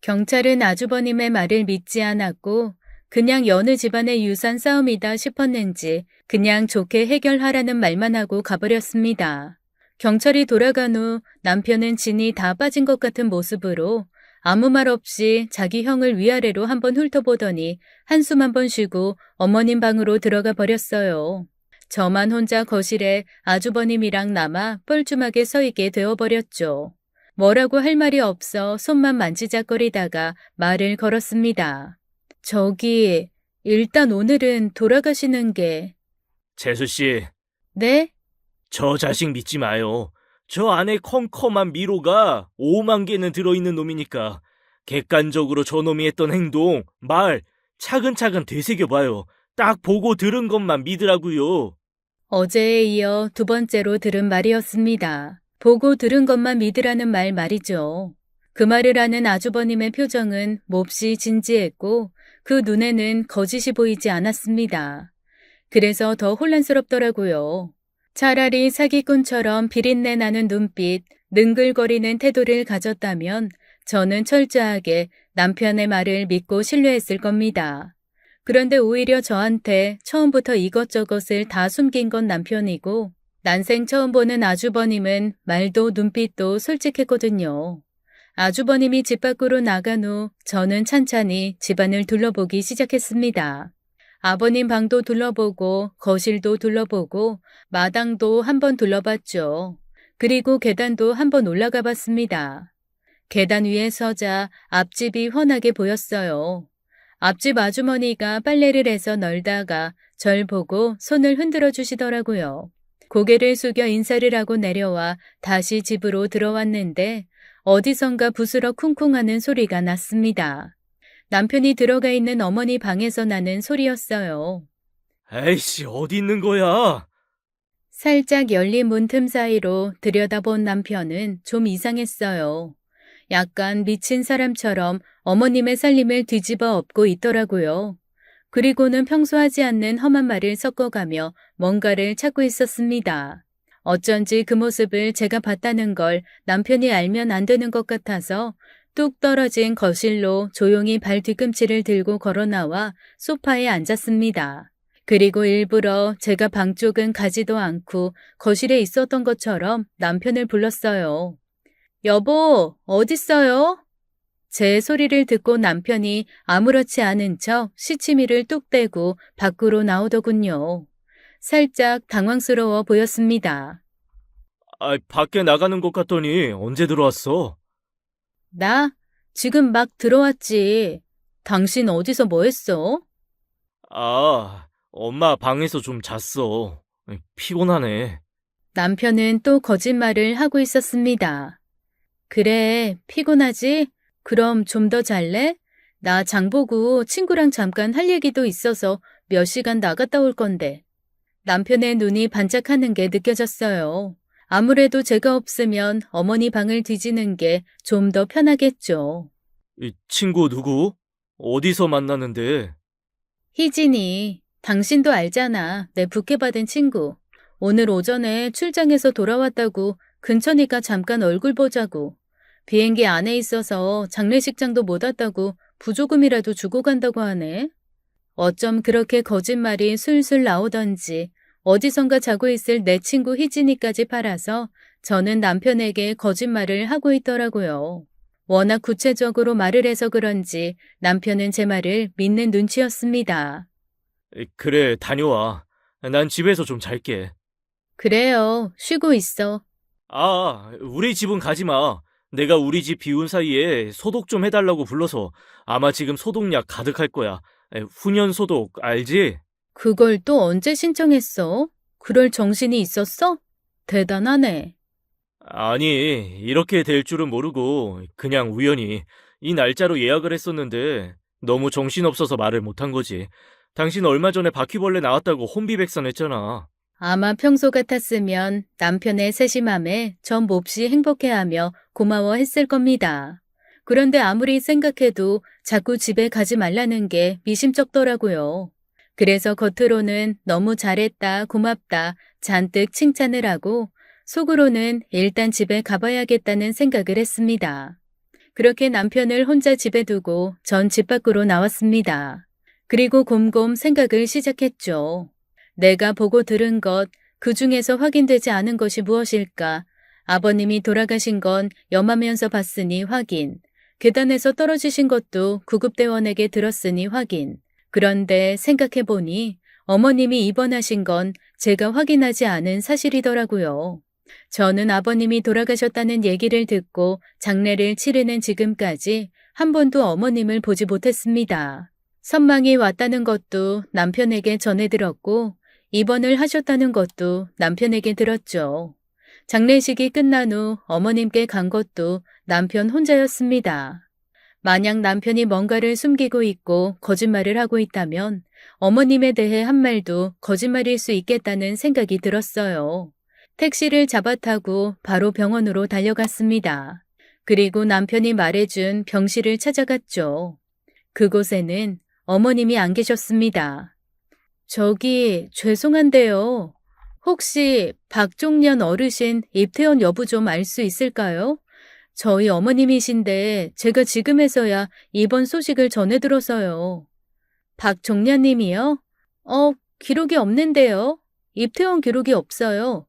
경찰은 아주버님의 말을 믿지 않았고 그냥 여느 집안의 유산 싸움이다 싶었는지 그냥 좋게 해결하라는 말만 하고 가버렸습니다. 경찰이 돌아간 후 남편은 진이 다 빠진 것 같은 모습으로 아무 말 없이 자기 형을 위아래로 한번 훑어보더니 한숨 한번 쉬고 어머님 방으로 들어가 버렸어요. 저만 혼자 거실에 아주버님이랑 남아 뻘쭘하게 서 있게 되어버렸죠. 뭐라고 할 말이 없어 손만 만지작거리다가 말을 걸었습니다. 저기, 일단 오늘은 돌아가시는 게... 재수씨, 네? 저 자식 믿지 마요. 저 안에 컴컴한 미로가 5만 개는 들어있는 놈이니까 객관적으로 저놈이 했던 행동, 말 차근차근 되새겨봐요. 딱 보고 들은 것만 믿으라고요. 어제에 이어 두 번째로 들은 말이었습니다. 보고 들은 것만 믿으라는 말이죠. 그 말을 하는 아주버님의 표정은 몹시 진지했고 그 눈에는 거짓이 보이지 않았습니다. 그래서 더 혼란스럽더라고요. 차라리 사기꾼처럼 비린내 나는 눈빛, 능글거리는 태도를 가졌다면 저는 철저하게 남편의 말을 믿고 신뢰했을 겁니다. 그런데 오히려 저한테 처음부터 이것저것을 다 숨긴 건 남편이고 난생 처음 보는 아주버님은 말도 눈빛도 솔직했거든요. 아주버님이 집 밖으로 나간 후 저는 찬찬히 집안을 둘러보기 시작했습니다. 아버님 방도 둘러보고 거실도 둘러보고 마당도 한번 둘러봤죠. 그리고 계단도 한번 올라가 봤습니다. 계단 위에 서자 앞집이 훤하게 보였어요. 앞집 아주머니가 빨래를 해서 널다가 절 보고 손을 흔들어 주시더라고요. 고개를 숙여 인사를 하고 내려와 다시 집으로 들어왔는데 어디선가 부스럭 쿵쿵하는 소리가 났습니다. 남편이 들어가 있는 어머니 방에서 나는 소리였어요. 에이씨, 어디 있는 거야? 살짝 열린 문틈 사이로 들여다본 남편은 좀 이상했어요. 약간 미친 사람처럼 어머님의 살림을 뒤집어 엎고 있더라고요. 그리고는 평소 하지 않는 험한 말을 섞어가며 뭔가를 찾고 있었습니다. 어쩐지 그 모습을 제가 봤다는 걸 남편이 알면 안 되는 것 같아서 뚝 떨어진 거실로 조용히 발 뒤꿈치를 들고 걸어 나와 소파에 앉았습니다. 그리고 일부러 제가 방 쪽은 가지도 않고 거실에 있었던 것처럼 남편을 불렀어요. 여보, 어딨어요? 제 소리를 듣고 남편이 아무렇지 않은 척 시치미를 뚝 떼고 밖으로 나오더군요. 살짝 당황스러워 보였습니다. 밖에 나가는 것 같더니 언제 들어왔어? 나? 지금 막 들어왔지. 당신 어디서 뭐 했어? 엄마 방에서 좀 잤어. 피곤하네. 남편은 또 거짓말을 하고 있었습니다. 그래, 피곤하지? 그럼 좀 더 잘래? 나 장보고 친구랑 잠깐 할 얘기도 있어서 몇 시간 나갔다 올 건데. 남편의 눈이 반짝하는 게 느껴졌어요. 아무래도 제가 없으면 어머니 방을 뒤지는 게 좀 더 편하겠죠. 이 친구 누구? 어디서 만났는데? 희진이, 당신도 알잖아. 내 부케받은 친구. 오늘 오전에 출장에서 돌아왔다고 근처니까 잠깐 얼굴 보자고. 비행기 안에 있어서 장례식장도 못 왔다고 부조금이라도 주고 간다고 하네. 어쩜 그렇게 거짓말이 술술 나오던지 어디선가 자고 있을 내 친구 희진이까지 팔아서 저는 남편에게 거짓말을 하고 있더라고요. 워낙 구체적으로 말을 해서 그런지 남편은 제 말을 믿는 눈치였습니다. 그래, 다녀와. 난 집에서 좀 잘게. 그래요. 쉬고 있어. 우리 집은 가지 마. 내가 우리 집 비운 사이에 소독 좀 해달라고 불러서 아마 지금 소독약 가득할 거야. 훈연 소독, 알지? 그걸 또 언제 신청했어? 그럴 정신이 있었어? 대단하네. 아니, 이렇게 될 줄은 모르고 그냥 우연히 이 날짜로 예약을 했었는데 너무 정신없어서 말을 못한 거지. 당신 얼마 전에 바퀴벌레 나왔다고 혼비백산했잖아. 아마 평소 같았으면 남편의 세심함에 전 몹시 행복해하며 고마워했을 겁니다. 그런데 아무리 생각해도 자꾸 집에 가지 말라는 게 미심쩍더라고요. 그래서 겉으로는 너무 잘했다, 고맙다, 잔뜩 칭찬을 하고 속으로는 일단 집에 가봐야겠다는 생각을 했습니다. 그렇게 남편을 혼자 집에 두고 전 집 밖으로 나왔습니다. 그리고 곰곰 생각을 시작했죠. 내가 보고 들은 것, 그 중에서 확인되지 않은 것이 무엇일까? 아버님이 돌아가신 건 염하면서 봤으니 확인. 계단에서 떨어지신 것도 구급대원에게 들었으니 확인. 그런데 생각해보니 어머님이 입원하신 건 제가 확인하지 않은 사실이더라고요. 저는 아버님이 돌아가셨다는 얘기를 듣고 장례를 치르는 지금까지 한 번도 어머님을 보지 못했습니다. 선망이 왔다는 것도 남편에게 전해 들었고 입원을 하셨다는 것도 남편에게 들었죠. 장례식이 끝난 후 어머님께 간 것도 남편 혼자였습니다. 만약 남편이 뭔가를 숨기고 있고 거짓말을 하고 있다면 어머님에 대해 한 말도 거짓말일 수 있겠다는 생각이 들었어요. 택시를 잡아 타고 바로 병원으로 달려갔습니다. 그리고 남편이 말해준 병실을 찾아갔죠. 그곳에는 어머님이 안 계셨습니다. 저기 죄송한데요. 혹시 박종년 어르신 입퇴원 여부 좀 알 수 있을까요? 저희 어머님이신데 제가 지금에서야 이번 소식을 전해 들어서요. 박종년님이요? 기록이 없는데요. 입퇴원 기록이 없어요.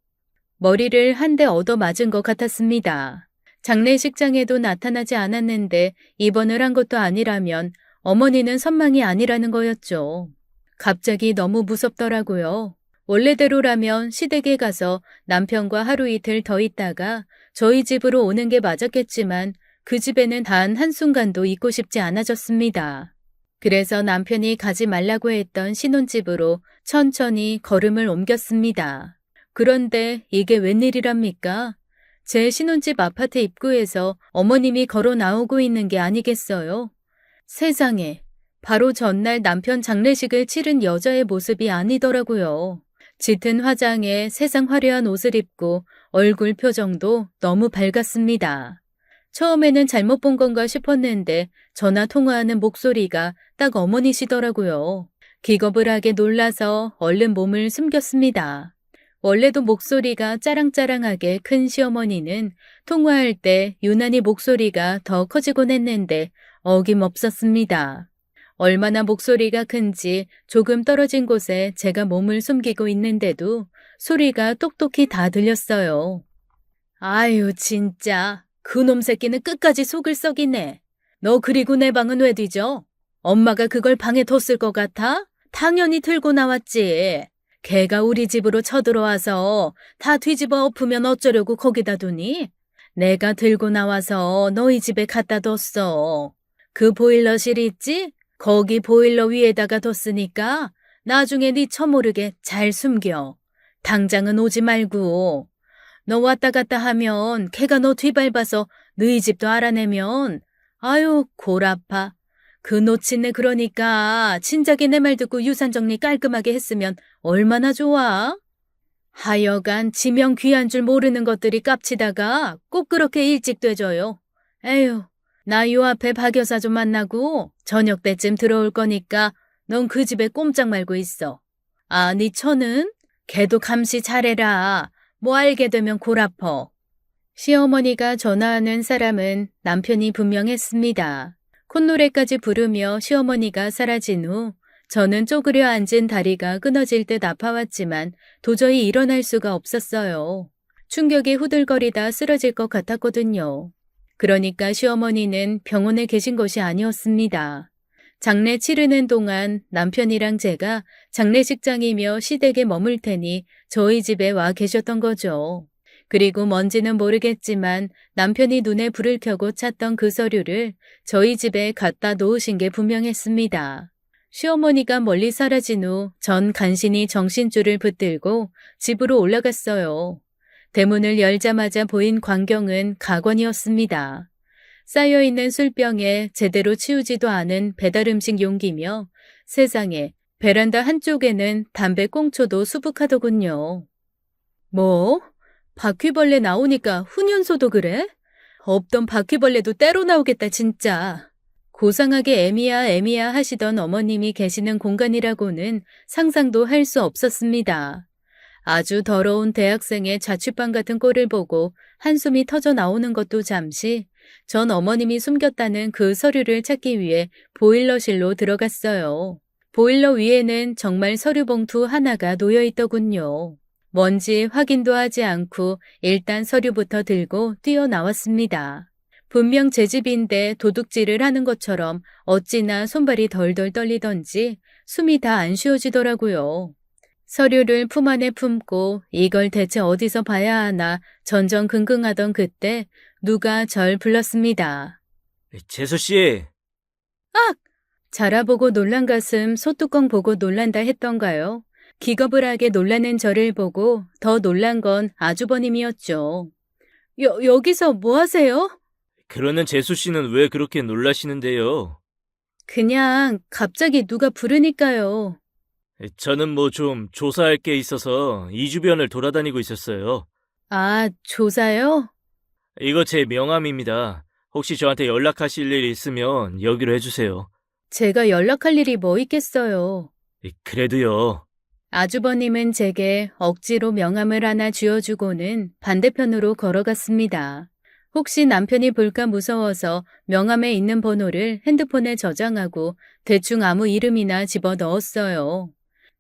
머리를 한 대 얻어 맞은 것 같았습니다. 장례식장에도 나타나지 않았는데 입원을 한 것도 아니라면 어머니는 선망이 아니라는 거였죠. 갑자기 너무 무섭더라고요. 원래대로라면 시댁에 가서 남편과 하루 이틀 더 있다가 저희 집으로 오는 게 맞았겠지만 그 집에는 단 한순간도 있고 싶지 않아졌습니다. 그래서 남편이 가지 말라고 했던 신혼집으로 천천히 걸음을 옮겼습니다. 그런데 이게 웬일이랍니까? 제 신혼집 아파트 입구에서 어머님이 걸어 나오고 있는 게 아니겠어요? 세상에, 바로 전날 남편 장례식을 치른 여자의 모습이 아니더라고요. 짙은 화장에 세상 화려한 옷을 입고 얼굴 표정도 너무 밝았습니다. 처음에는 잘못 본 건가 싶었는데 전화 통화하는 목소리가 딱 어머니시더라고요. 기겁을 하게 놀라서 얼른 몸을 숨겼습니다. 원래도 목소리가 짜랑짜랑하게 큰 시어머니는 통화할 때 유난히 목소리가 더 커지곤 했는데 어김없었습니다. 얼마나 목소리가 큰지 조금 떨어진 곳에 제가 몸을 숨기고 있는데도 소리가 똑똑히 다 들렸어요. 아유 진짜 그놈 새끼는 끝까지 속을 썩이네. 너 그리고 내 방은 왜 뒤져? 엄마가 그걸 방에 뒀을 것 같아? 당연히 들고 나왔지. 걔가 우리 집으로 쳐들어와서 다 뒤집어 엎으면 어쩌려고 거기다 두니? 내가 들고 나와서 너희 집에 갖다 뒀어. 그 보일러실 있지? 거기 보일러 위에다가 뒀으니까 나중에 네 처모르게 잘 숨겨. 당장은 오지 말고. 너 왔다 갔다 하면 걔가 너 뒤밟아서 너희 집도 알아내면 아유 골 아파. 그 놓친네 그러니까 진작에 내 말 듣고 유산 정리 깔끔하게 했으면 얼마나 좋아? 하여간 지명 귀한 줄 모르는 것들이 깝치다가 꼭 그렇게 일찍 되져요. 에휴, 나 요 앞에 박 여사 좀 만나고 저녁 때쯤 들어올 거니까 넌 그 집에 꼼짝 말고 있어. 아, 네 처는? 걔도 감시 잘해라. 뭐 알게 되면 골 아퍼. 시어머니가 전화하는 사람은 남편이 분명했습니다. 콧노래까지 부르며 시어머니가 사라진 후 저는 쪼그려 앉은 다리가 끊어질 듯 아파왔지만 도저히 일어날 수가 없었어요. 충격에 후들거리다 쓰러질 것 같았거든요. 그러니까 시어머니는 병원에 계신 것이 아니었습니다. 장례 치르는 동안 남편이랑 제가 장례식장이며 시댁에 머물 테니 저희 집에 와 계셨던 거죠. 그리고 뭔지는 모르겠지만 남편이 눈에 불을 켜고 찾던 그 서류를 저희 집에 갖다 놓으신 게 분명했습니다. 시어머니가 멀리 사라진 후 전 간신히 정신줄을 붙들고 집으로 올라갔어요. 대문을 열자마자 보인 광경은 가관이었습니다. 쌓여있는 술병에 제대로 치우지도 않은 배달음식 용기며 세상에 베란다 한쪽에는 담배 꽁초도 수북하더군요. 뭐? 바퀴벌레 나오니까 훈연소도 그래? 없던 바퀴벌레도 때로 나오겠다 진짜. 고상하게 애미야 하시던 어머님이 계시는 공간이라고는 상상도 할 수 없었습니다. 아주 더러운 대학생의 자취방 같은 꼴을 보고 한숨이 터져 나오는 것도 잠시 전 어머님이 숨겼다는 그 서류를 찾기 위해 보일러실로 들어갔어요. 보일러 위에는 정말 서류 봉투 하나가 놓여 있더군요. 뭔지 확인도 하지 않고 일단 서류부터 들고 뛰어나왔습니다. 분명 제 집인데 도둑질을 하는 것처럼 어찌나 손발이 덜덜 떨리던지 숨이 다 안 쉬어지더라고요. 서류를 품 안에 품고 이걸 대체 어디서 봐야 하나 전전긍긍하던 그때 누가 절 불렀습니다. 재수 씨, 악! 자라보고 놀란 가슴 소뚜껑 보고 놀란다 했던가요? 기겁을 하게 놀라는 저를 보고 더 놀란 건 아주버님이었죠. 여기서 뭐 하세요? 그러는 재수 씨는 왜 그렇게 놀라시는데요? 그냥 갑자기 누가 부르니까요. 저는 뭐 좀 조사할 게 있어서 이 주변을 돌아다니고 있었어요. 아, 조사요? 이거 제 명함입니다. 혹시 저한테 연락하실 일 있으면 여기로 해주세요. 제가 연락할 일이 뭐 있겠어요. 그래도요. 아주버님은 제게 억지로 명함을 하나 쥐어주고는 반대편으로 걸어갔습니다. 혹시 남편이 볼까 무서워서 명함에 있는 번호를 핸드폰에 저장하고 대충 아무 이름이나 집어 넣었어요.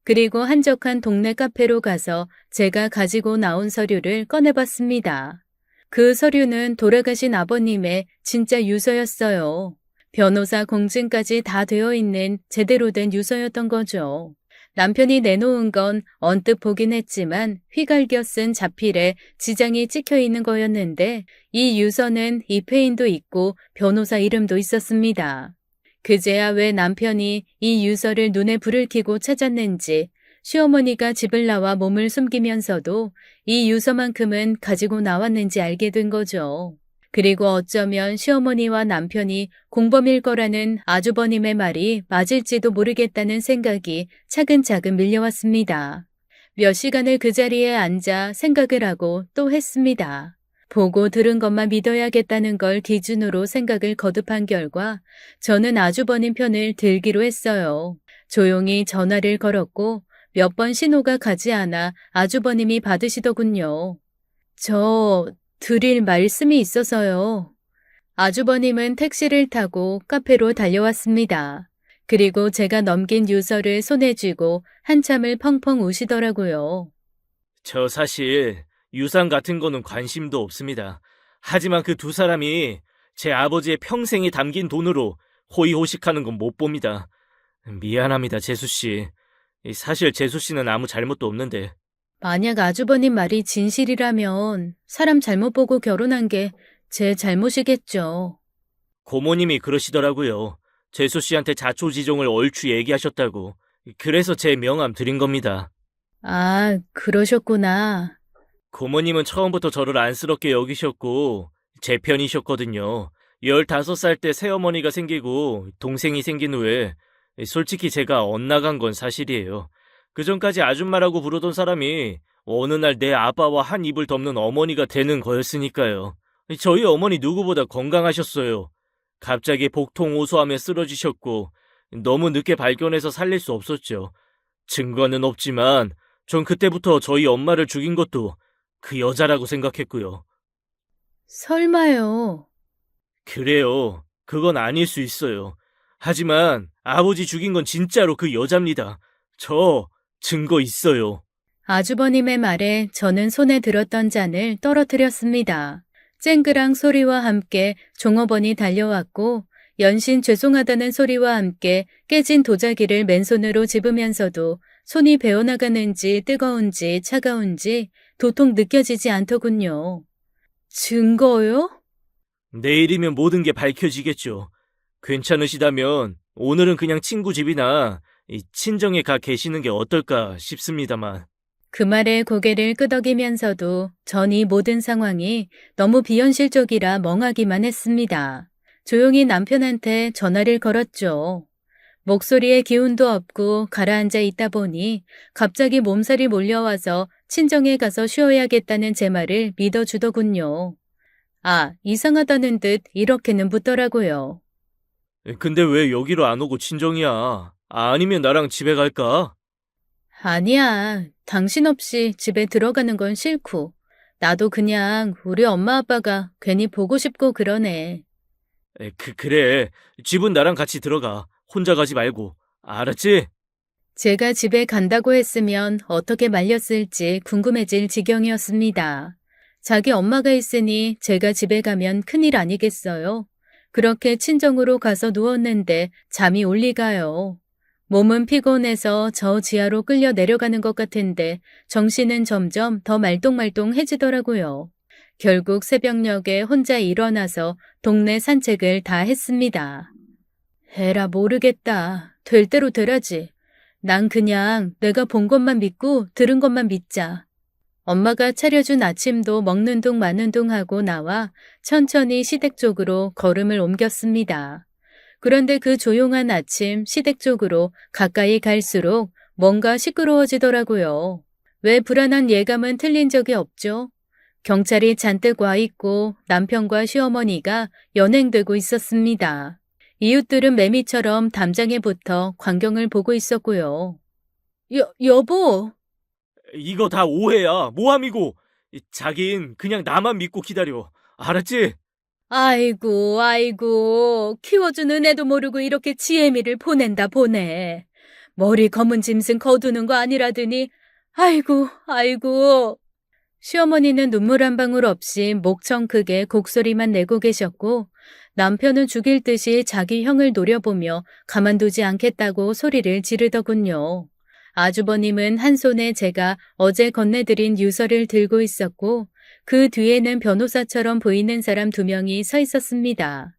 그리고 한적한 동네 카페로 가서 제가 가지고 나온 서류를 꺼내봤습니다. 그 서류는 돌아가신 아버님의 진짜 유서였어요. 변호사 공증까지 다 되어 있는 제대로 된 유서였던 거죠. 남편이 내놓은 건 언뜻 보긴 했지만 휘갈겨 쓴 자필에 지장이 찍혀 있는 거였는데 이 유서는 입회인도 있고 변호사 이름도 있었습니다. 그제야 왜 남편이 이 유서를 눈에 불을 켜고 찾았는지 시어머니가 집을 나와 몸을 숨기면서도 이 유서만큼은 가지고 나왔는지 알게 된 거죠. 그리고 어쩌면 시어머니와 남편이 공범일 거라는 아주버님의 말이 맞을지도 모르겠다는 생각이 차근차근 밀려왔습니다. 몇 시간을 그 자리에 앉아 생각을 하고 또 했습니다. 보고 들은 것만 믿어야겠다는 걸 기준으로 생각을 거듭한 결과 저는 아주버님 편을 들기로 했어요. 조용히 전화를 걸었고 몇 번 신호가 가지 않아 아주버님이 받으시더군요. 저 드릴 말씀이 있어서요. 아주버님은 택시를 타고 카페로 달려왔습니다. 그리고 제가 넘긴 유서를 손에 쥐고 한참을 펑펑 우시더라고요. 저 사실 유산 같은 거는 관심도 없습니다. 하지만 그 두 사람이 제 아버지의 평생이 담긴 돈으로 호의호식하는 건 못 봅니다. 미안합니다, 재수 씨. 사실 재수 씨는 아무 잘못도 없는데. 만약 아주버님 말이 진실이라면 사람 잘못 보고 결혼한 게 제 잘못이겠죠. 고모님이 그러시더라고요. 재수 씨한테 자초지종을 얼추 얘기하셨다고. 그래서 제 명함 드린 겁니다. 아, 그러셨구나. 고모님은 처음부터 저를 안쓰럽게 여기셨고 제 편이셨거든요. 15살 때 새어머니가 생기고 동생이 생긴 후에 솔직히 제가 엇나간 건 사실이에요. 그전까지 아줌마라고 부르던 사람이 어느 날 내 아빠와 한 입을 덮는 어머니가 되는 거였으니까요. 저희 어머니 누구보다 건강하셨어요. 갑자기 복통 호소하며 쓰러지셨고 너무 늦게 발견해서 살릴 수 없었죠. 증거는 없지만 전 그때부터 저희 엄마를 죽인 것도 그 여자라고 생각했고요. 설마요. 그래요. 그건 아닐 수 있어요. 하지만 아버지 죽인 건 진짜로 그 여자입니다. 저 증거 있어요. 아주버님의 말에 저는 손에 들었던 잔을 떨어뜨렸습니다. 쨍그랑 소리와 함께 종업원이 달려왔고 연신 죄송하다는 소리와 함께 깨진 도자기를 맨손으로 집으면서도 손이 베어나가는지 뜨거운지 차가운지 도통 느껴지지 않더군요. 증거요? 내일이면 모든 게 밝혀지겠죠. 괜찮으시다면 오늘은 그냥 친구 집이나 이 친정에 가 계시는 게 어떨까 싶습니다만. 그 말에 고개를 끄덕이면서도 전 이 모든 상황이 너무 비현실적이라 멍하기만 했습니다. 조용히 남편한테 전화를 걸었죠. 목소리에 기운도 없고 가라앉아 있다 보니 갑자기 몸살이 몰려와서 친정에 가서 쉬어야겠다는 제 말을 믿어주더군요. 아, 이상하다는 듯 이렇게는 묻더라고요. 근데 왜 여기로 안 오고 친정이야? 아니면 나랑 집에 갈까? 아니야, 당신 없이 집에 들어가는 건 싫고 나도 그냥 우리 엄마 아빠가 괜히 보고 싶고 그러네. 그래. 집은 나랑 같이 들어가. 혼자 가지 말고. 알았지? 제가 집에 간다고 했으면 어떻게 말렸을지 궁금해질 지경이었습니다. 자기 엄마가 있으니 제가 집에 가면 큰일 아니겠어요? 그렇게 친정으로 가서 누웠는데 잠이 올 리가요. 몸은 피곤해서 저 지하로 끌려 내려가는 것 같은데 정신은 점점 더 말똥말똥해지더라고요. 결국 새벽녘에 혼자 일어나서 동네 산책을 다 했습니다. 에라 모르겠다. 될 대로 되라지. 난 그냥 내가 본 것만 믿고 들은 것만 믿자. 엄마가 차려준 아침도 먹는 둥 마는 둥 하고 나와 천천히 시댁 쪽으로 걸음을 옮겼습니다. 그런데 그 조용한 아침 시댁 쪽으로 가까이 갈수록 뭔가 시끄러워지더라고요. 왜 불안한 예감은 틀린 적이 없죠? 경찰이 잔뜩 와 있고 남편과 시어머니가 연행되고 있었습니다. 이웃들은 매미처럼 담장에 붙어 광경을 보고 있었고요. 여보! 이거 다 오해야. 모함이고. 자긴 그냥 나만 믿고 기다려. 알았지? 아이고, 키워준 애도 모르고 이렇게 지혜미를 보낸다 보내. 머리 검은 짐승 거두는 거 아니라더니, 아이고. 시어머니는 눈물 한 방울 없이 목청 크게 곡소리만 내고 계셨고, 남편은 죽일 듯이 자기 형을 노려보며 가만두지 않겠다고 소리를 지르더군요. 아주버님은 한 손에 제가 어제 건네드린 유서를 들고 있었고, 그 뒤에는 변호사처럼 보이는 사람 2명이 서 있었습니다.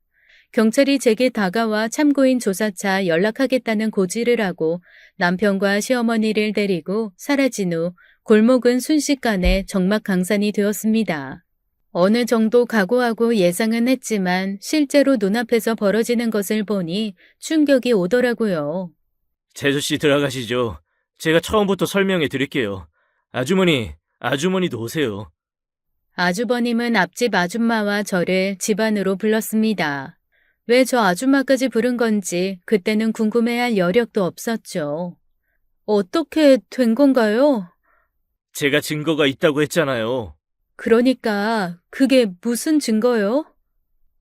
경찰이 제게 다가와 참고인 조사차 연락하겠다는 고지를 하고 남편과 시어머니를 데리고 사라진 후 골목은 순식간에 적막강산이 되었습니다. 어느 정도 각오하고 예상은 했지만 실제로 눈앞에서 벌어지는 것을 보니 충격이 오더라고요. 재수씨 들어가시죠. 제가 처음부터 설명해 드릴게요. 아주머니도 오세요. 아주버님은 앞집 아줌마와 저를 집 안으로 불렀습니다. 왜 저 아줌마까지 부른 건지 그때는 궁금해할 여력도 없었죠. 어떻게 된 건가요? 제가 증거가 있다고 했잖아요. 그러니까 그게 무슨 증거요?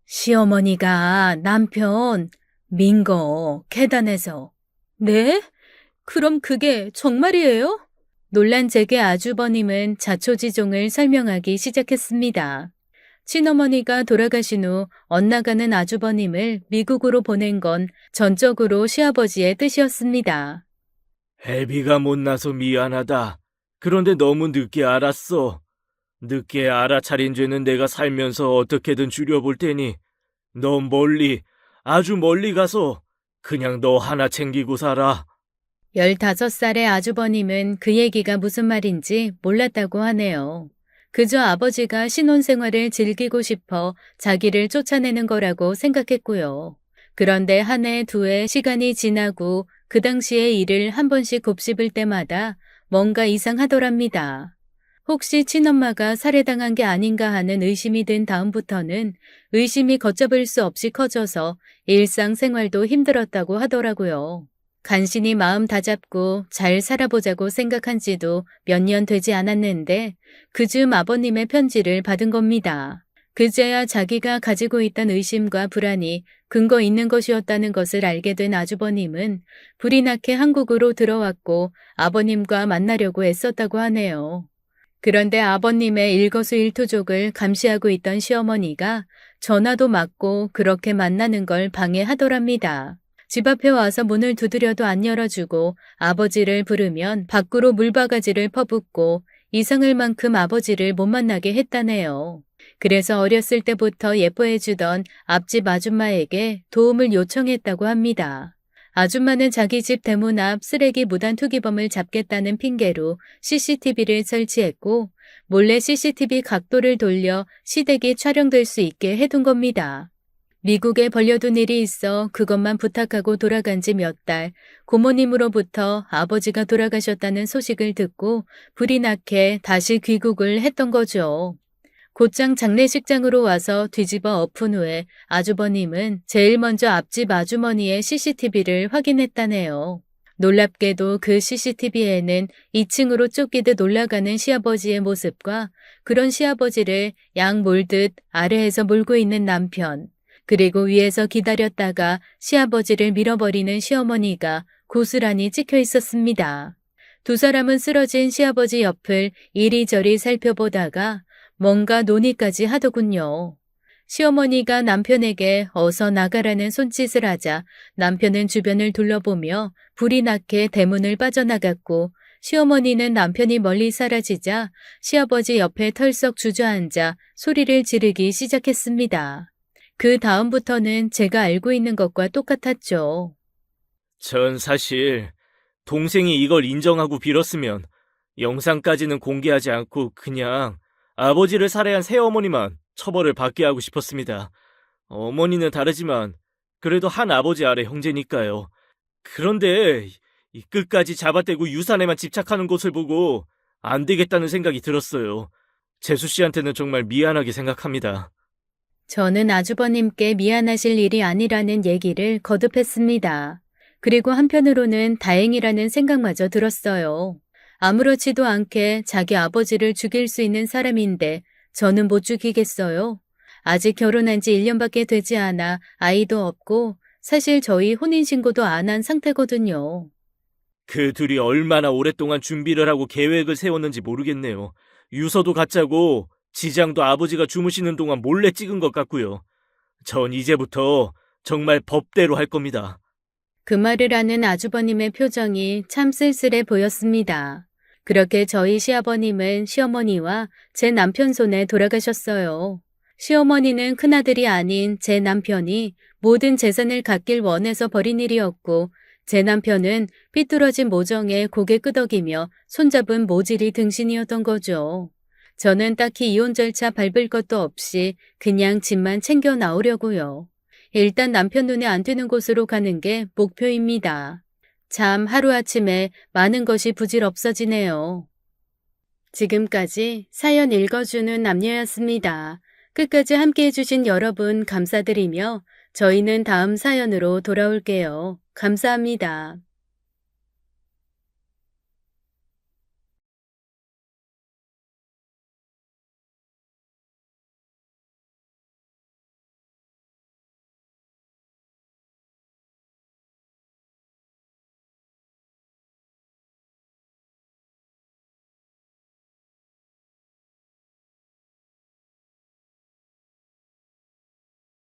시어머니가 남편 민 거 계단에서. 네? 그럼 그게 정말이에요? 놀란 제게 아주버님은 자초지종을 설명하기 시작했습니다. 친어머니가 돌아가신 후 엇나가는 아주버님을 미국으로 보낸 건 전적으로 시아버지의 뜻이었습니다. 애비가 못나서 미안하다. 그런데 너무 늦게 알았어. 늦게 알아차린 죄는 내가 살면서 어떻게든 줄여볼 테니 너 아주 멀리 가서 그냥 너 하나 챙기고 살아. 15살의 아주버님은 그 얘기가 무슨 말인지 몰랐다고 하네요. 그저 아버지가 신혼생활을 즐기고 싶어 자기를 쫓아내는 거라고 생각했고요. 그런데 한 해, 2해 시간이 지나고 그 당시의 일을 한 번씩 곱씹을 때마다 뭔가 이상하더랍니다. 혹시 친엄마가 살해당한 게 아닌가 하는 의심이 든 다음부터는 의심이 걷잡을 수 없이 커져서 일상생활도 힘들었다고 하더라고요. 간신히 마음 다잡고 잘 살아보자고 생각한 지도 몇 년 되지 않았는데 그즈음 아버님의 편지를 받은 겁니다. 그제야 자기가 가지고 있던 의심과 불안이 근거 있는 것이었다는 것을 알게 된 아주버님은 불이 나게 한국으로 들어왔고 아버님과 만나려고 애썼다고 하네요. 그런데 아버님의 일거수일투족을 감시하고 있던 시어머니가 전화도 맞고 그렇게 만나는 걸 방해하더랍니다. 집 앞에 와서 문을 두드려도 안 열어주고 아버지를 부르면 밖으로 물바가지를 퍼붓고 이상할 만큼 아버지를 못 만나게 했다네요. 그래서 어렸을 때부터 예뻐해주던 앞집 아줌마에게 도움을 요청했다고 합니다. 아줌마는 자기 집 대문 앞 쓰레기 무단 투기범을 잡겠다는 핑계로 CCTV를 설치했고 몰래 CCTV 각도를 돌려 시댁이 촬영될 수 있게 해둔 겁니다. 미국에 벌려둔 일이 있어 그것만 부탁하고 돌아간 지 몇 달, 고모님으로부터 아버지가 돌아가셨다는 소식을 듣고 불이 나게 다시 귀국을 했던 거죠. 곧장 장례식장으로 와서 뒤집어 엎은 후에 아주버님은 제일 먼저 앞집 아주머니의 CCTV를 확인했다네요. 놀랍게도 그 CCTV에는 2층으로 쫓기듯 올라가는 시아버지의 모습과 그런 시아버지를 양 몰듯 아래에서 몰고 있는 남편, 그리고 위에서 기다렸다가 시아버지를 밀어버리는 시어머니가 고스란히 찍혀 있었습니다. 두 사람은 쓰러진 시아버지 옆을 이리저리 살펴보다가 뭔가 논의까지 하더군요. 시어머니가 남편에게 어서 나가라는 손짓을 하자 남편은 주변을 둘러보며 불이 나게 대문을 빠져나갔고 시어머니는 남편이 멀리 사라지자 시아버지 옆에 털썩 주저앉아 소리를 지르기 시작했습니다. 그 다음부터는 제가 알고 있는 것과 똑같았죠. 전 사실 동생이 이걸 인정하고 빌었으면 영상까지는 공개하지 않고 그냥 아버지를 살해한 새어머니만 처벌을 받게 하고 싶었습니다. 어머니는 다르지만 그래도 한 아버지 아래 형제니까요. 그런데 이 끝까지 잡아떼고 유산에만 집착하는 것을 보고 안 되겠다는 생각이 들었어요. 재수 씨한테는 정말 미안하게 생각합니다. 저는 아주버님께 미안하실 일이 아니라는 얘기를 거듭했습니다. 그리고 한편으로는 다행이라는 생각마저 들었어요. 아무렇지도 않게 자기 아버지를 죽일 수 있는 사람인데 저는 못 죽이겠어요. 아직 결혼한 지 1년밖에 되지 않아 아이도 없고 사실 저희 혼인신고도 안 한 상태거든요. 그 둘이 얼마나 오랫동안 준비를 하고 계획을 세웠는지 모르겠네요. 유서도 가짜고 지장도 아버지가 주무시는 동안 몰래 찍은 것 같고요. 전 이제부터 정말 법대로 할 겁니다. 그 말을 하는 아주버님의 표정이 참 쓸쓸해 보였습니다. 그렇게 저희 시아버님은 시어머니와 제 남편 손에 돌아가셨어요. 시어머니는 큰아들이 아닌 제 남편이 모든 재산을 갖길 원해서 벌인 일이었고 제 남편은 삐뚤어진 모정에 고개 끄덕이며 손잡은 모질이 등신이었던 거죠. 저는 딱히 이혼 절차 밟을 것도 없이 그냥 집만 챙겨 나오려고요. 일단 남편 눈에 안 띄는 곳으로 가는 게 목표입니다. 참 하루아침에 많은 것이 부질없어지네요. 지금까지 사연 읽어주는 남녀였습니다. 끝까지 함께 해주신 여러분 감사드리며 저희는 다음 사연으로 돌아올게요. 감사합니다.